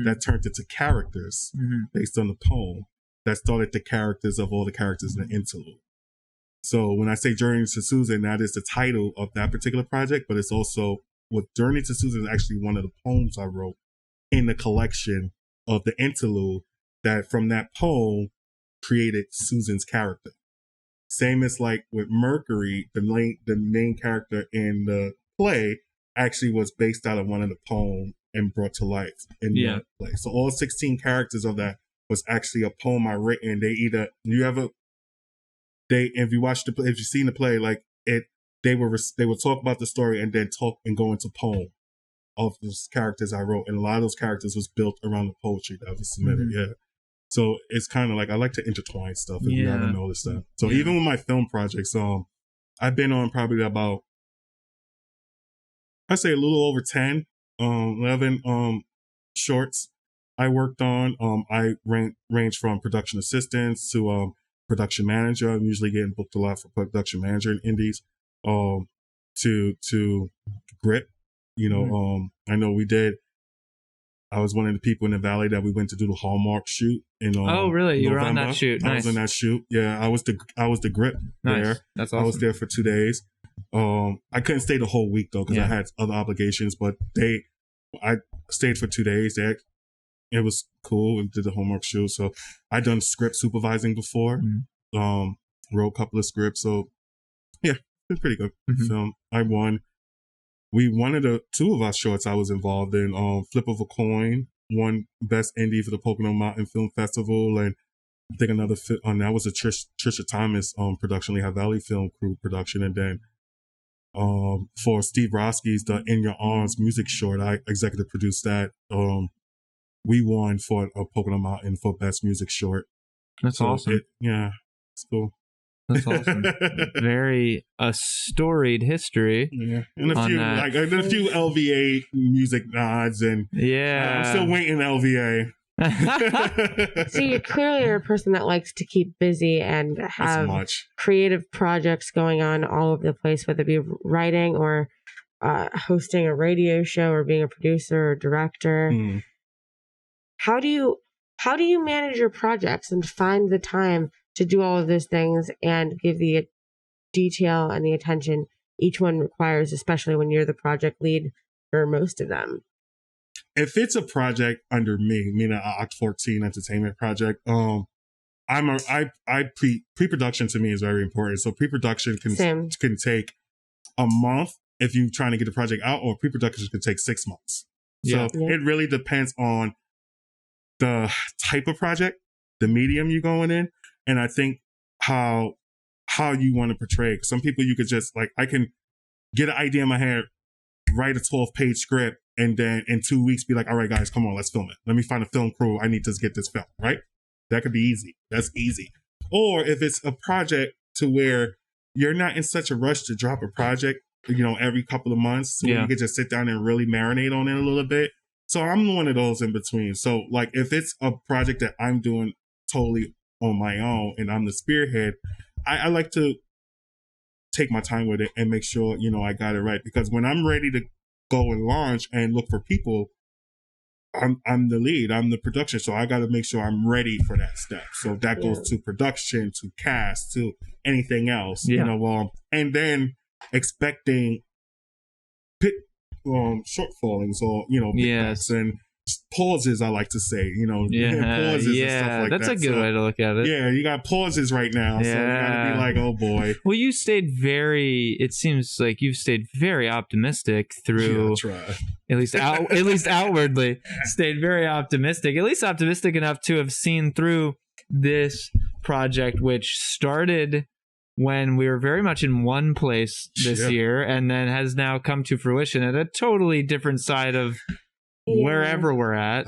that turned into characters based on the poem that started the characters of all the characters in the interlude. So when I say Journey to Susan, that is the title of that particular project, but it's also what Journey to Susan is actually one of the poems I wrote in the collection of the interlude that from that poem created Susan's character. Same as like with Mercury, the main character in the play actually was based out of one of the poems and brought to life in the play. So all 16 characters of that was actually a poem I written. If you've seen the play, like they would talk about the story and then talk and go into poem of those characters I wrote. And a lot of those characters was built around the poetry that was submitted. Yeah. So it's kind of like, I like to intertwine stuff if you haven't noticed that. So even with my film projects, I've been on probably about, I'd say a little over 10, 11 shorts I worked on. I range from production assistants to production manager. I'm usually getting booked a lot for production manager in indies, to grip. You know, I know I was one of the people in the Valley that we went to do the Hallmark shoot in oh, really? You November. were on that shoot. Nice. I was in that shoot. Yeah, I was the grip there. That's awesome. I was there for 2 days. I couldn't stay the whole week though because I had other obligations. But I stayed for 2 days. It was cool. We did the Hallmark shoot. So I done script supervising before. Wrote a couple of scripts. So yeah, it's pretty good film. I won. We one of the two of our shorts I was involved in, Flip of a Coin, won Best Indie for the Pocono Mountain Film Festival, and I think another that was a Trisha Thomas production, Lehigh Valley Film Crew production, and then for Steve Roski's The In Your Arms music short, I executive produced that. We won for a Pocono Mountain for Best Music Short. That's awesome. It's cool. That's awesome. Very storied history. Yeah, and a few LVA music nods, and I'm still waiting LVA. So you clearly are a person that likes to keep busy and have creative projects going on all over the place, whether it be writing or hosting a radio show or being a producer or director. How do you manage your projects and find the time to do all of those things and give the detail and the attention each one requires, especially when you're the project lead for most of them? If it's a project under me, meaning an Oct 14 entertainment project, pre-production to me is very important. So pre-production can take a month if you're trying to get the project out, or pre-production can take 6 months. So it really depends on the type of project, the medium you're going in, and I think how you want to portray. Some people you could just like, I can get an idea in my head, write a 12-page script, and then in 2 weeks be like, all right, guys, come on, let's film it. Let me find a film crew. I need to get this film, right? That could be easy. That's easy. Or if it's a project to where you're not in such a rush to drop a project, every couple of months, so you could just sit down and really marinate on it a little bit. So I'm one of those in between. So like if it's a project that I'm doing totally on my own and I'm the spearhead, I like to take my time with it and make sure, I got it right. Because when I'm ready to go and launch and look for people, I'm the lead, I'm the production. So I got to make sure I'm ready for that step. So that goes to production, to cast, to anything else, and then expecting shortfallings or, pitbacks and pauses, I like to say, pauses and stuff like that's that. A good way to look at it. Yeah, you got pauses right now, so you gotta be like, oh boy. Well, it seems like you've stayed very optimistic through, at least outwardly, stayed very optimistic, at least optimistic enough to have seen through this project, which started when we were very much in one place this year and then has now come to fruition at a totally different side of wherever we're at.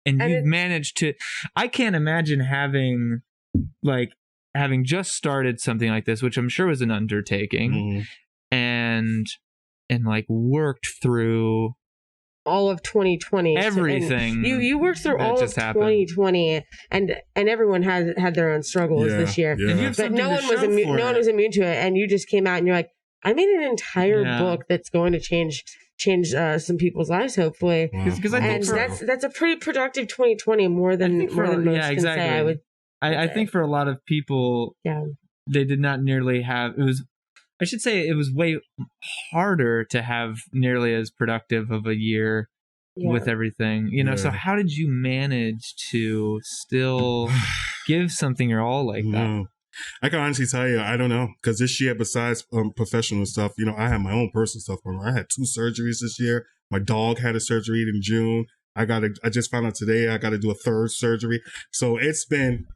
and you've managed to. I can't imagine having just started something like this, which I'm sure was an undertaking, and like worked through all of 2020, everything. You worked through all of 2020, and everyone has had their own struggles this year. Yeah. But no one was immune to it, and you just came out and you're like, I made an entire book that's going to change some people's lives, hopefully. Because I think that's a pretty productive 2020, more than most can say. I think for a lot of people, they did not nearly have. I should say it was way harder to have nearly as productive of a year with everything, So how did you manage to still give something your all like that? I can honestly tell you, I don't know, because this year, besides professional stuff, I had my own personal stuff. I had 2 surgeries this year. My dog had a surgery in June. I just found out today I got to do a 3rd surgery. So it's been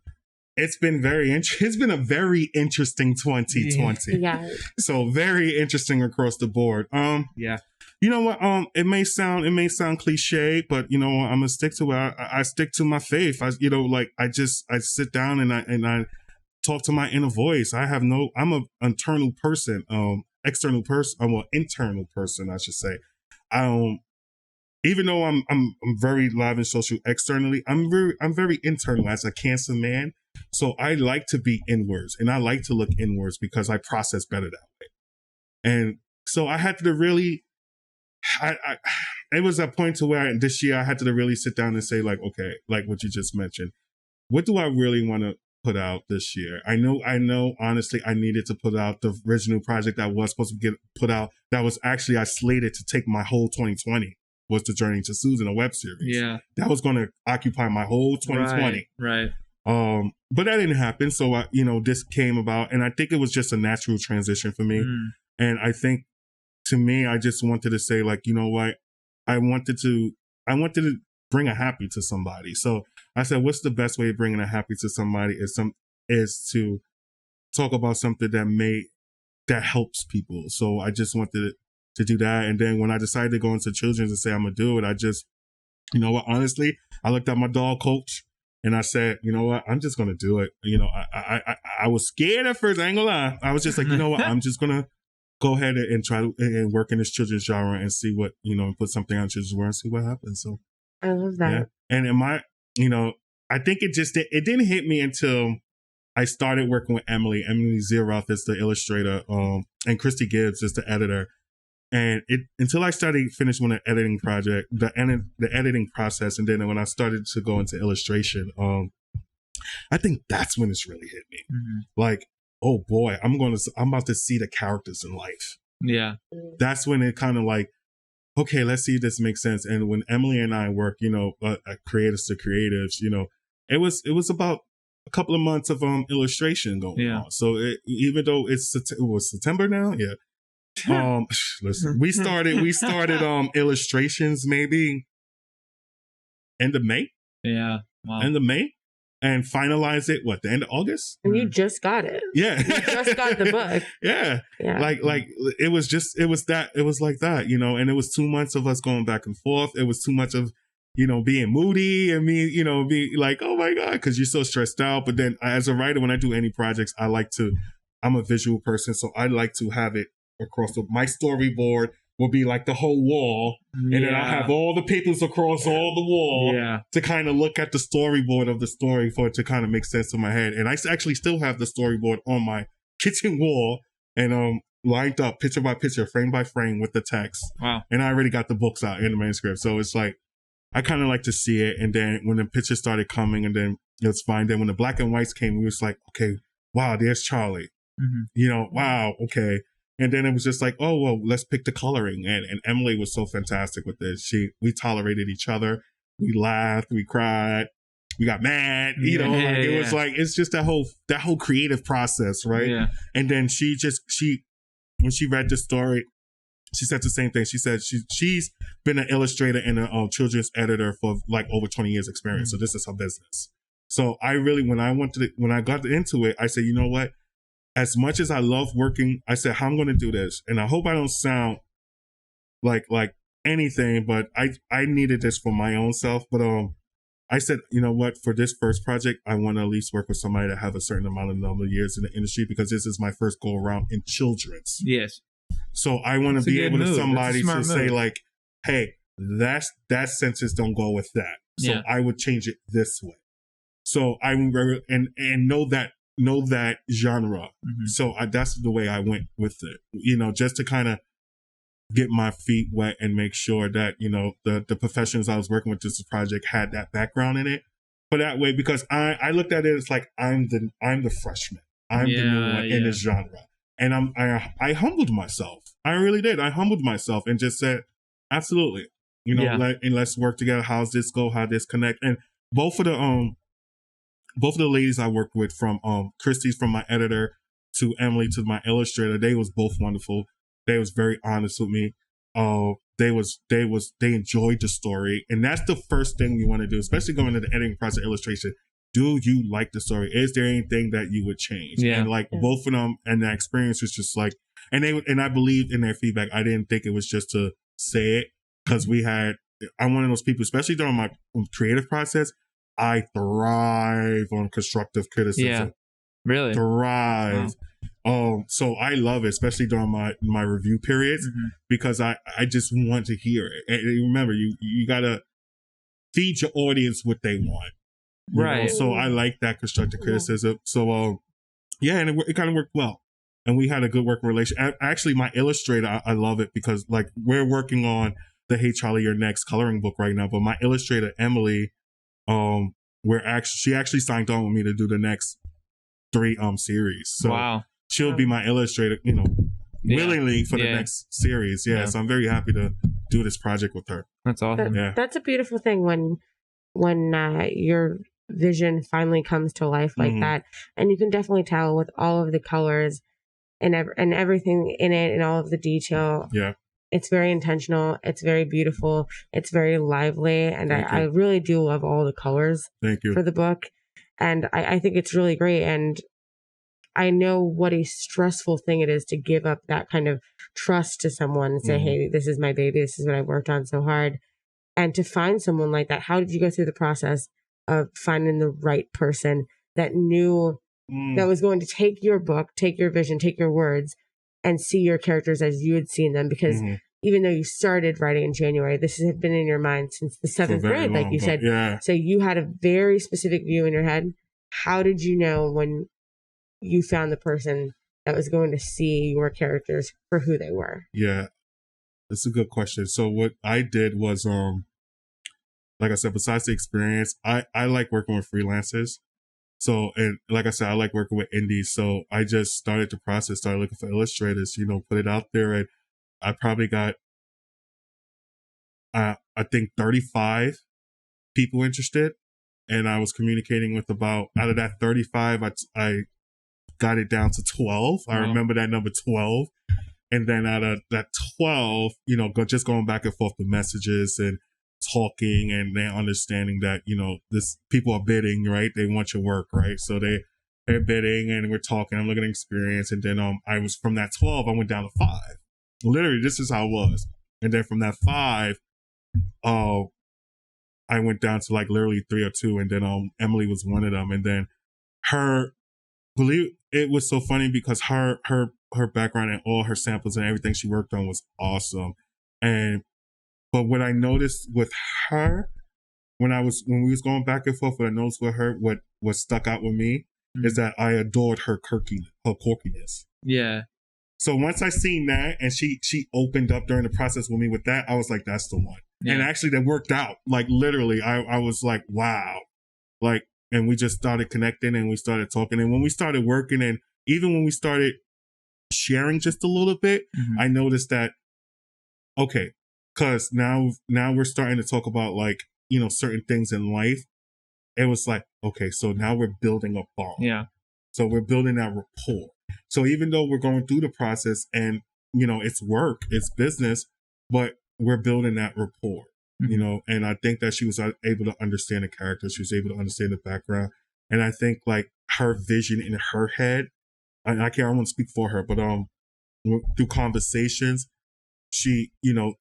a very interesting 2020. Yeah. So very interesting across the board. You know what? It may sound cliche, but I'm gonna stick to it. I stick to my faith. I sit down and I talk to my inner voice. I'm an internal person, external person. I'm an internal person, I should say. Even though I'm very live and social externally, I'm very internal as a Cancer man. So I like to be inwards and I like to look inwards because I process better that way. And so I had to really, it was a point to where this year I had to really sit down and say okay, like what you just mentioned, what do I really want to put out this year? I know, honestly, I needed to put out the original project that was supposed to get put out. That was actually, I slated to take my whole 2020 was The Journey to Susan, a web series. Yeah. That was going to occupy my whole 2020. Right. But that didn't happen. So, this came about, and I think it was just a natural transition for me. And I think, to me, I just wanted to say, you know what? I wanted to bring a happy to somebody. So I said, what's the best way of bringing a happy to somebody is to talk about something that helps people. So I just wanted to do that. And then when I decided to go into children's and say I'm going to do it, I just, honestly, I looked at my dog coach and I said, you know what, I'm just going to do it. I was scared at first. I ain't gonna lie. I was just like, you know what, I'm just going to go ahead and try to and work in this children's genre and see what, and put something on children's genre and see what happens. So I love that. Yeah. And I think it didn't hit me until I started working with Emily. Emily Zeroth is the illustrator, and Christy Gibbs is the editor. And until I finished with the editing project, the editing process, and then when I started to go into illustration, I think that's when it's really hit me. Like, oh boy, I'm about to see the characters in life. Yeah. That's when it kind of okay, let's see if this makes sense. And when Emily and I work, creatives to creatives, it was about a couple of months of illustration going on. So even though it was September now, listen, we started illustrations maybe end of May. Yeah, wow. End of May, and finalized it the end of August. And you just got it. Yeah, you just got the book. Yeah. Like it was like that, and it was 2 months of us going back and forth. It was too much of being moody and me, be like, oh my God, because you're so stressed out. But then as a writer, when I do any projects, I'm a visual person, so I like to have it across my storyboard will be like the whole wall, and then I'll have all the papers across all the wall to kind of look at the storyboard of the story for it to kind of make sense in my head. And I actually still have the storyboard on my kitchen wall and lined up picture by picture, frame by frame with the text. Wow. And I already got the books out in the manuscript, so it's like I kind of like to see it. And then when the pictures started coming, and then it's fine. Then when the black and whites came, we was like, okay, wow, there's Charlie. Wow, okay. And then it was just like, oh, well, let's pick the coloring. And Emily was so fantastic with this. We tolerated each other. We laughed. We cried. We got mad. It was like, it's just that whole creative process, right? Yeah. And then when she read the story, she said the same thing. She said she's been an illustrator and a children's editor for over 20 years experience. So this is her business. So I really, when I got into it, I said, you know what? As much as I love working, I said, how I'm going to do this. And I hope I don't sound like anything, but I needed this for my own self. But I said, you know what, for this first project, I want to at least work with somebody that have a certain number of years in the industry, because this is my first go around in children's. Yes. So I want to be able to somebody to say like, hey, that sentence don't go with that. So I would change it this way. So I'm very, and know that genre. So that's the way I went with it, you know, just to kind of get my feet wet and make sure that, you know, the professionals I was working with this project had that background in it. But that way, because I looked at it as like, I'm the freshman. I'm the new one in this genre. And I humbled myself. I really did. I humbled myself and just said, absolutely, you know, let's work together. How's this go? How this connect? And both of the ladies I worked with, from Christy's, from my editor, to Emily, to my illustrator, they was both wonderful. They was very honest with me. They enjoyed the story, and that's the first thing you want to do, especially going into the editing process, illustration. Do you like the story? Is there anything that you would change? Yeah. And like both of them, and that experience was just like, and I believed in their feedback. I didn't think it was just to say it, because I'm one of those people, especially during my creative process. I thrive on constructive criticism. Yeah, really thrive. Wow. So I love it, especially during my review periods, because I just want to hear it. And remember, you gotta feed your audience what they want, right? Know? So I like that constructive criticism. So and it kind of worked well, and we had a good working relation. Actually, my illustrator, I love it, because like we're working on the Hey Charlie, Your Next coloring book right now, but my illustrator Emily, she actually signed on with me to do the next 3 series. So she'll be my illustrator, you know, willingly for the next series. So I'm very happy to do this project with her. That's awesome. That's a beautiful thing when your vision finally comes to life like that, and you can definitely tell with all of the colors and everything in it and all of the detail. It's very intentional. It's very beautiful. It's very lively. And I really do love all the colors for the book. And I think it's really great. And I know what a stressful thing it is to give up that kind of trust to someone and say, hey, this is my baby. This is what I worked on so hard. And to find someone like that, how did you go through the process of finding the right person that knew that was going to take your book, take your vision, take your words, and see your characters as you had seen them? Because even though you started writing in January, this has been in your mind since the 7th grade, like you said. So you had a very specific view in your head. How did you know when you found the person that was going to see your characters for who they were? Yeah, that's a good question. So what I did was, like I said, besides the experience, I like working with freelancers. So, and like I said, I like working with indies. So I just started the process, started looking for illustrators, you know, put it out there. And I probably got, I think 35 people interested. And I was communicating with about, out of that 35, I got it down to 12. I remember that number 12. And then out of that 12, you know, just going back and forth with messages and talking, and then understanding that, you know, this people are bidding, right? They want your work, right? So they're bidding, and we're talking. I'm looking at experience, and then I was, from that 12, I went down to 5. Literally, this is how it was. And then from that 5, I went down to like literally 3 or 2, and then Emily was one of them. And then it was so funny, because her background and all her samples and everything she worked on was awesome. But what I noticed with her, when we was going back and forth, what I noticed with her, what stuck out with me is that I adored her quirkiness. Yeah. So once I seen that, and she opened up during the process with me with that, I was like, that's the one. Yeah. And actually that worked out. Like literally, I was like, wow. Like, and we just started connecting, and we started talking. And when we started working, and even when we started sharing just a little bit, I noticed that, okay, because now we're starting to talk about, like, you know, certain things in life. It was like, okay, so now we're building a bond. Yeah. So we're building that rapport. So even though we're going through the process, and, you know, it's work, it's business, but we're building that rapport, you know, and I think that she was able to understand the character. She was able to understand the background. And I think like her vision in her head, I want to speak for her, but through conversations, she, you know,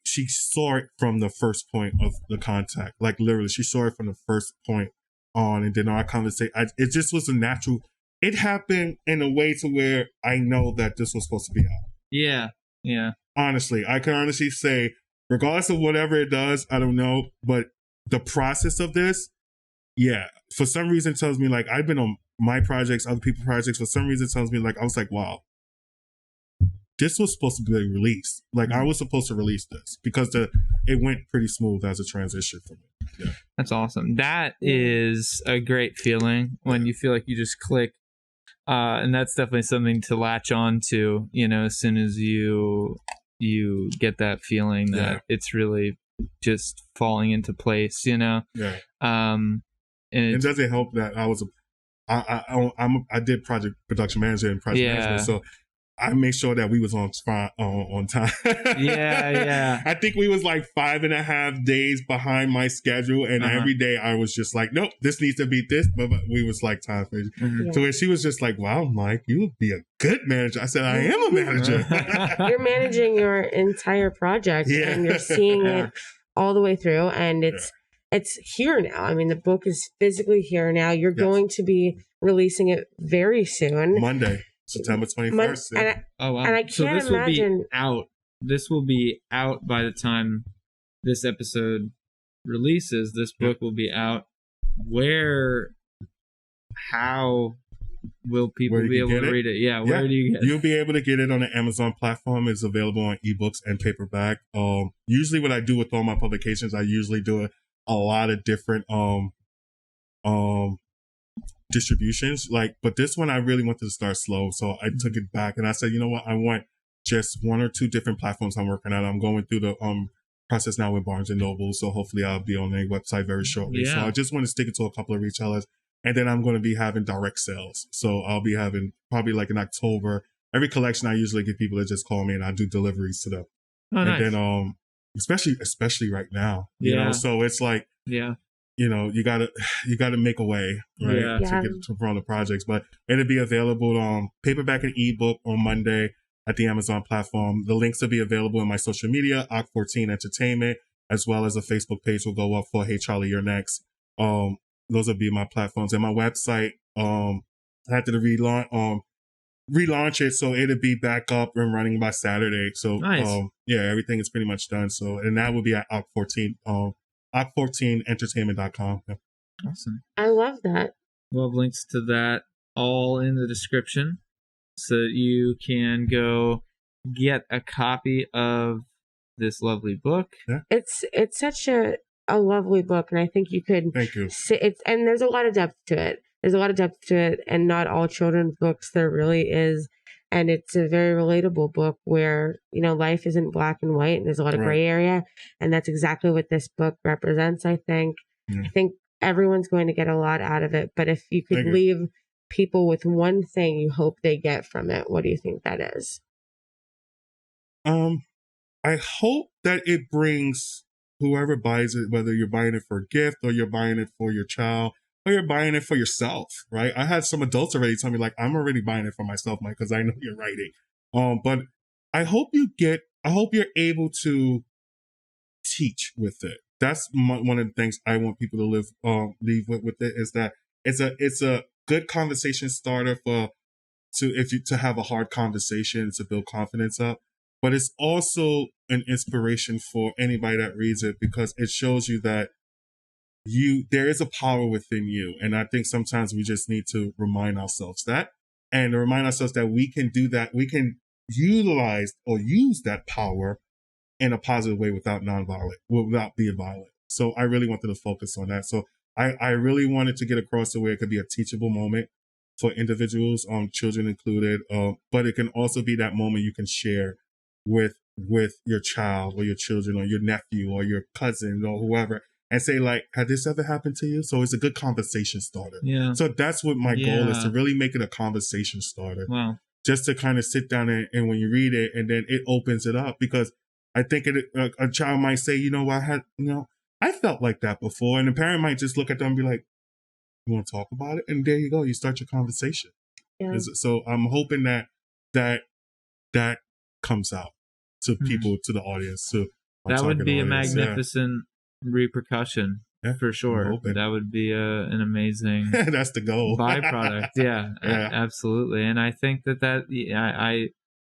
she saw it from the first point of the contact. Like literally, she saw it from the first point on, and then our conversation. It just was a natural. It happened in a way to where I know that this was supposed to be out. Yeah, yeah. Honestly, I can honestly say, regardless of whatever it does, I don't know, but the process of this, yeah, for some reason it tells me like I've been on my projects, other people's projects. For some reason it tells me like I was like, wow, this was supposed to be released. Like I was supposed to release this because it went pretty smooth as a transition for me. Yeah. That's awesome. That is a great feeling when you feel like you just click. And that's definitely something to latch on to, you know, as soon as you get that feeling that it's really just falling into place, you know? Yeah. And it doesn't help that I did project production manager and project management, so I made sure that we was on time. Yeah. I think we was like 5.5 days behind my schedule, and every day I was just like, nope, this needs to be this. But we was like time for So when she was just like, wow, Mike, you would be a good manager. I said, I am a manager. You're managing your entire project, and you're seeing it all the way through, and it's here now. I mean, the book is physically here now. You're going to be releasing it very soon. Monday. September 21st. Oh, wow. And I can't imagine. Will be out. This will be out by the time this episode releases. This book will be out. How will people be able to read it? Yeah, where do you get it? You'll be able to get it on the Amazon platform. It's available on ebooks and paperback. Usually what I do with all my publications, I usually do a lot of different distributions, but this one I really wanted to start slow, so I took it back and I said, you know what, I want just 1 or 2 different platforms I'm working on. I'm going through the process now with Barnes and Noble, so hopefully I'll be on their website very shortly. So I just want to stick it to a couple of retailers, and then I'm going to be having direct sales. So I'll be having probably like in October, every collection I usually get people to just call me and I do deliveries to them. Nice. Then especially right now, you know, so it's like you know, you gotta make a way, right, to get to run the projects. But it'll be available on paperback and ebook on Monday at the Amazon platform. The links will be available in my social media, OC14 Entertainment, as well as a Facebook page will go up for Hey Charlie, You're Next. Those will be my platforms. And my website, I had to relaunch it, so it'll be back up and running by Saturday. So nice. Everything is pretty much done. So, and that will be at OC14. OC14entertainment.com. Yeah. Awesome. I love that. We'll have links to that all in the description so that you can go get a copy of this lovely book. Yeah. It's such a lovely book, and I think you could. Thank you. And there's a lot of depth to it. And not all children's books there really is. And it's a very relatable book where, you know, life isn't black and white and there's a lot of gray area. And that's exactly what this book represents, I think. I think everyone's going to get a lot out of it. But if you could leave people with one thing you hope they get from it, what do you think that is? I hope that it brings whoever buys it, whether you're buying it for a gift or you're buying it for your child, or you're buying it for yourself, right? I had some adults already tell me, like, I'm already buying it for myself, Mike, because I know you're writing. But I hope you're able to teach with it. That's one of the things I want people to leave with it, is that it's a good conversation starter to have a hard conversation to build confidence up. But it's also an inspiration for anybody that reads it, because it shows you that there is a power within you. And I think sometimes we just need to remind ourselves that, and to remind ourselves that we can do that. We can utilize or use that power in a positive way without being violent. So I really wanted to focus on that. So I really wanted to get across the way it could be a teachable moment for individuals, children included. But it can also be that moment you can share with your child or your children or your nephew or your cousin or whoever, and say, like, has this ever happened to you? So it's a good conversation starter. Yeah. So that's what my goal is, to really make it a conversation starter. Wow. Just to kind of sit down and when you read it, and then it opens it up, because I think a child might say, you know, I felt like that before. And the parent might just look at them and be like, you want to talk about it? And there you go. You start your conversation. Yeah. So I'm hoping that comes out to people, to the audience, That would be a audience, magnificent repercussion. Yeah, for sure. That would be an amazing that's the goal. byproduct. Yeah, absolutely. And I think that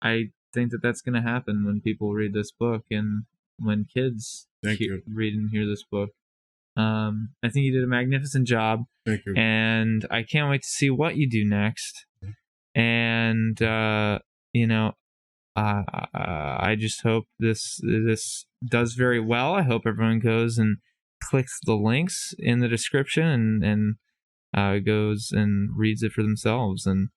I think that that's going to happen when people read this book and when kids read and hear this book. I think you did a magnificent job. Thank you. And I can't wait to see what you do next. And I just hope this does very well. I hope everyone goes and clicks the links in the description and goes and reads it for themselves. And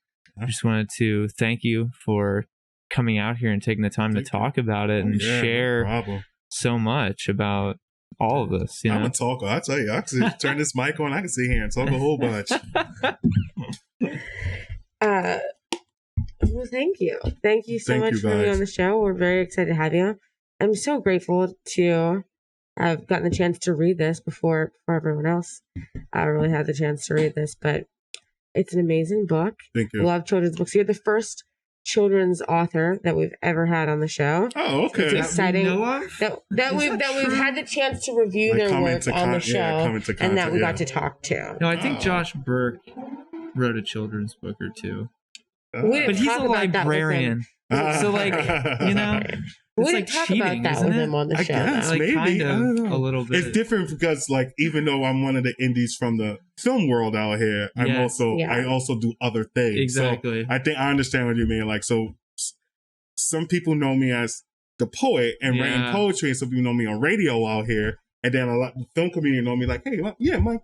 I just wanted to thank you for coming out here and taking the time to talk about it and share so much about all of this. I'm a talker. I tell you, I can turn this mic on. I can sit here and talk a whole bunch. Well, thank you. Thank you so much for being on the show. We're very excited to have you. I'm so grateful to have gotten the chance to read this before everyone else really had the chance to read this, but it's an amazing book. Thank you. I love children's books. You're the first children's author that we've ever had on the show. Oh, okay. It's exciting that we've had the chance to review their work on the show, and that we got to talk to. No, I think Josh Burke wrote a children's book or two. But he's a librarian. So, like, we didn't talk cheating, about that with him on the show. I guess, maybe. Kind of, I don't know. A little bit. It's different because, like, even though I'm one of the indies from the film world out here, I also do other things. Exactly. So I understand what you mean. Like, so some people know me as the poet and writing poetry, and some people know me on radio out here. And then a lot of the film community know me like, hey,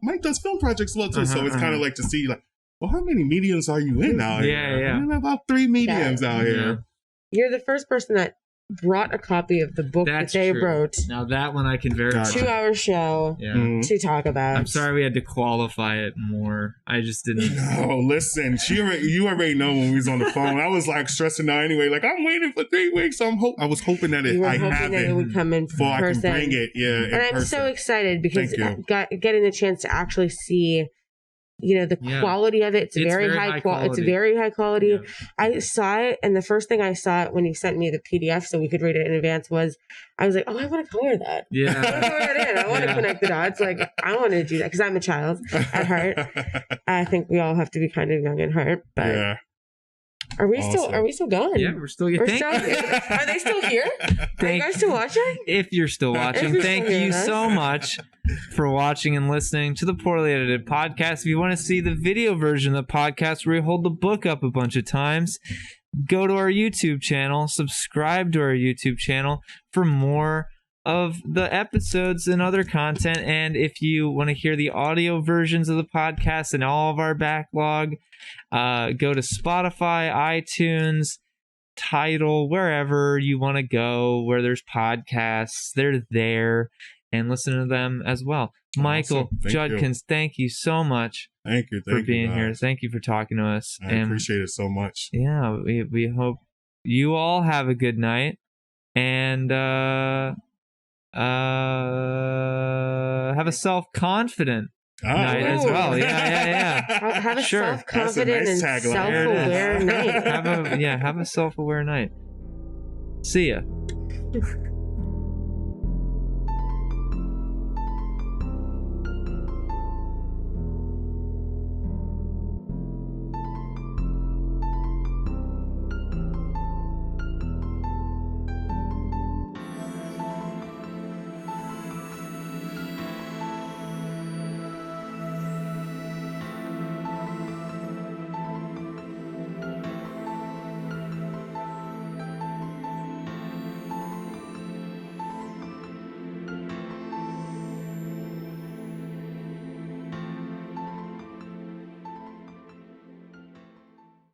Mike does film projects a lot too. So it's kind of like to see, like, well, how many mediums are you in out here? Yeah. I'm about 3 mediums out here. You're the first person that brought a copy of the book that they wrote. Now that one I can verify. 2-hour show to talk about. I'm sorry we had to qualify it more. I just didn't. No, listen, you already know when we was on the phone. I was like stressing out anyway. Like, I'm waiting for 3 weeks. So I was hoping that it would come in before person. I can bring it. Yeah, and I'm so excited because getting the chance to actually see. The quality of it. It's very high quality. It's very high quality. Yeah. I saw it, and the first thing I saw it when you sent me the PDF so we could read it in advance was, I was like, oh, I want to color that. Yeah. I want to color that in. I want to connect the dots. Like, I want to do that because I'm a child at heart. I think we all have to be kind of young at heart, but Are we still going? Yeah, we're still getting. Are they still here? Are you guys still watching? If you're still watching, thank you so much for watching and listening to the Poorly Edited Podcast. If you want to see the video version of the podcast where we hold the book up a bunch of times, go to our YouTube channel, subscribe to our YouTube channel for more of the episodes and other content. And if you want to hear the audio versions of the podcast and all of our backlog, go to Spotify, iTunes, Tidal, wherever you want to go, where there's podcasts, they're there, and listen to them as well. Michael Judkins, thank you so much for being here. Thank you for talking to us. I appreciate it so much. Yeah, we hope you all have a good night, and have a self-confident night as well. Yeah. Have a self-confident and self-aware night. Have a self-aware night. See ya.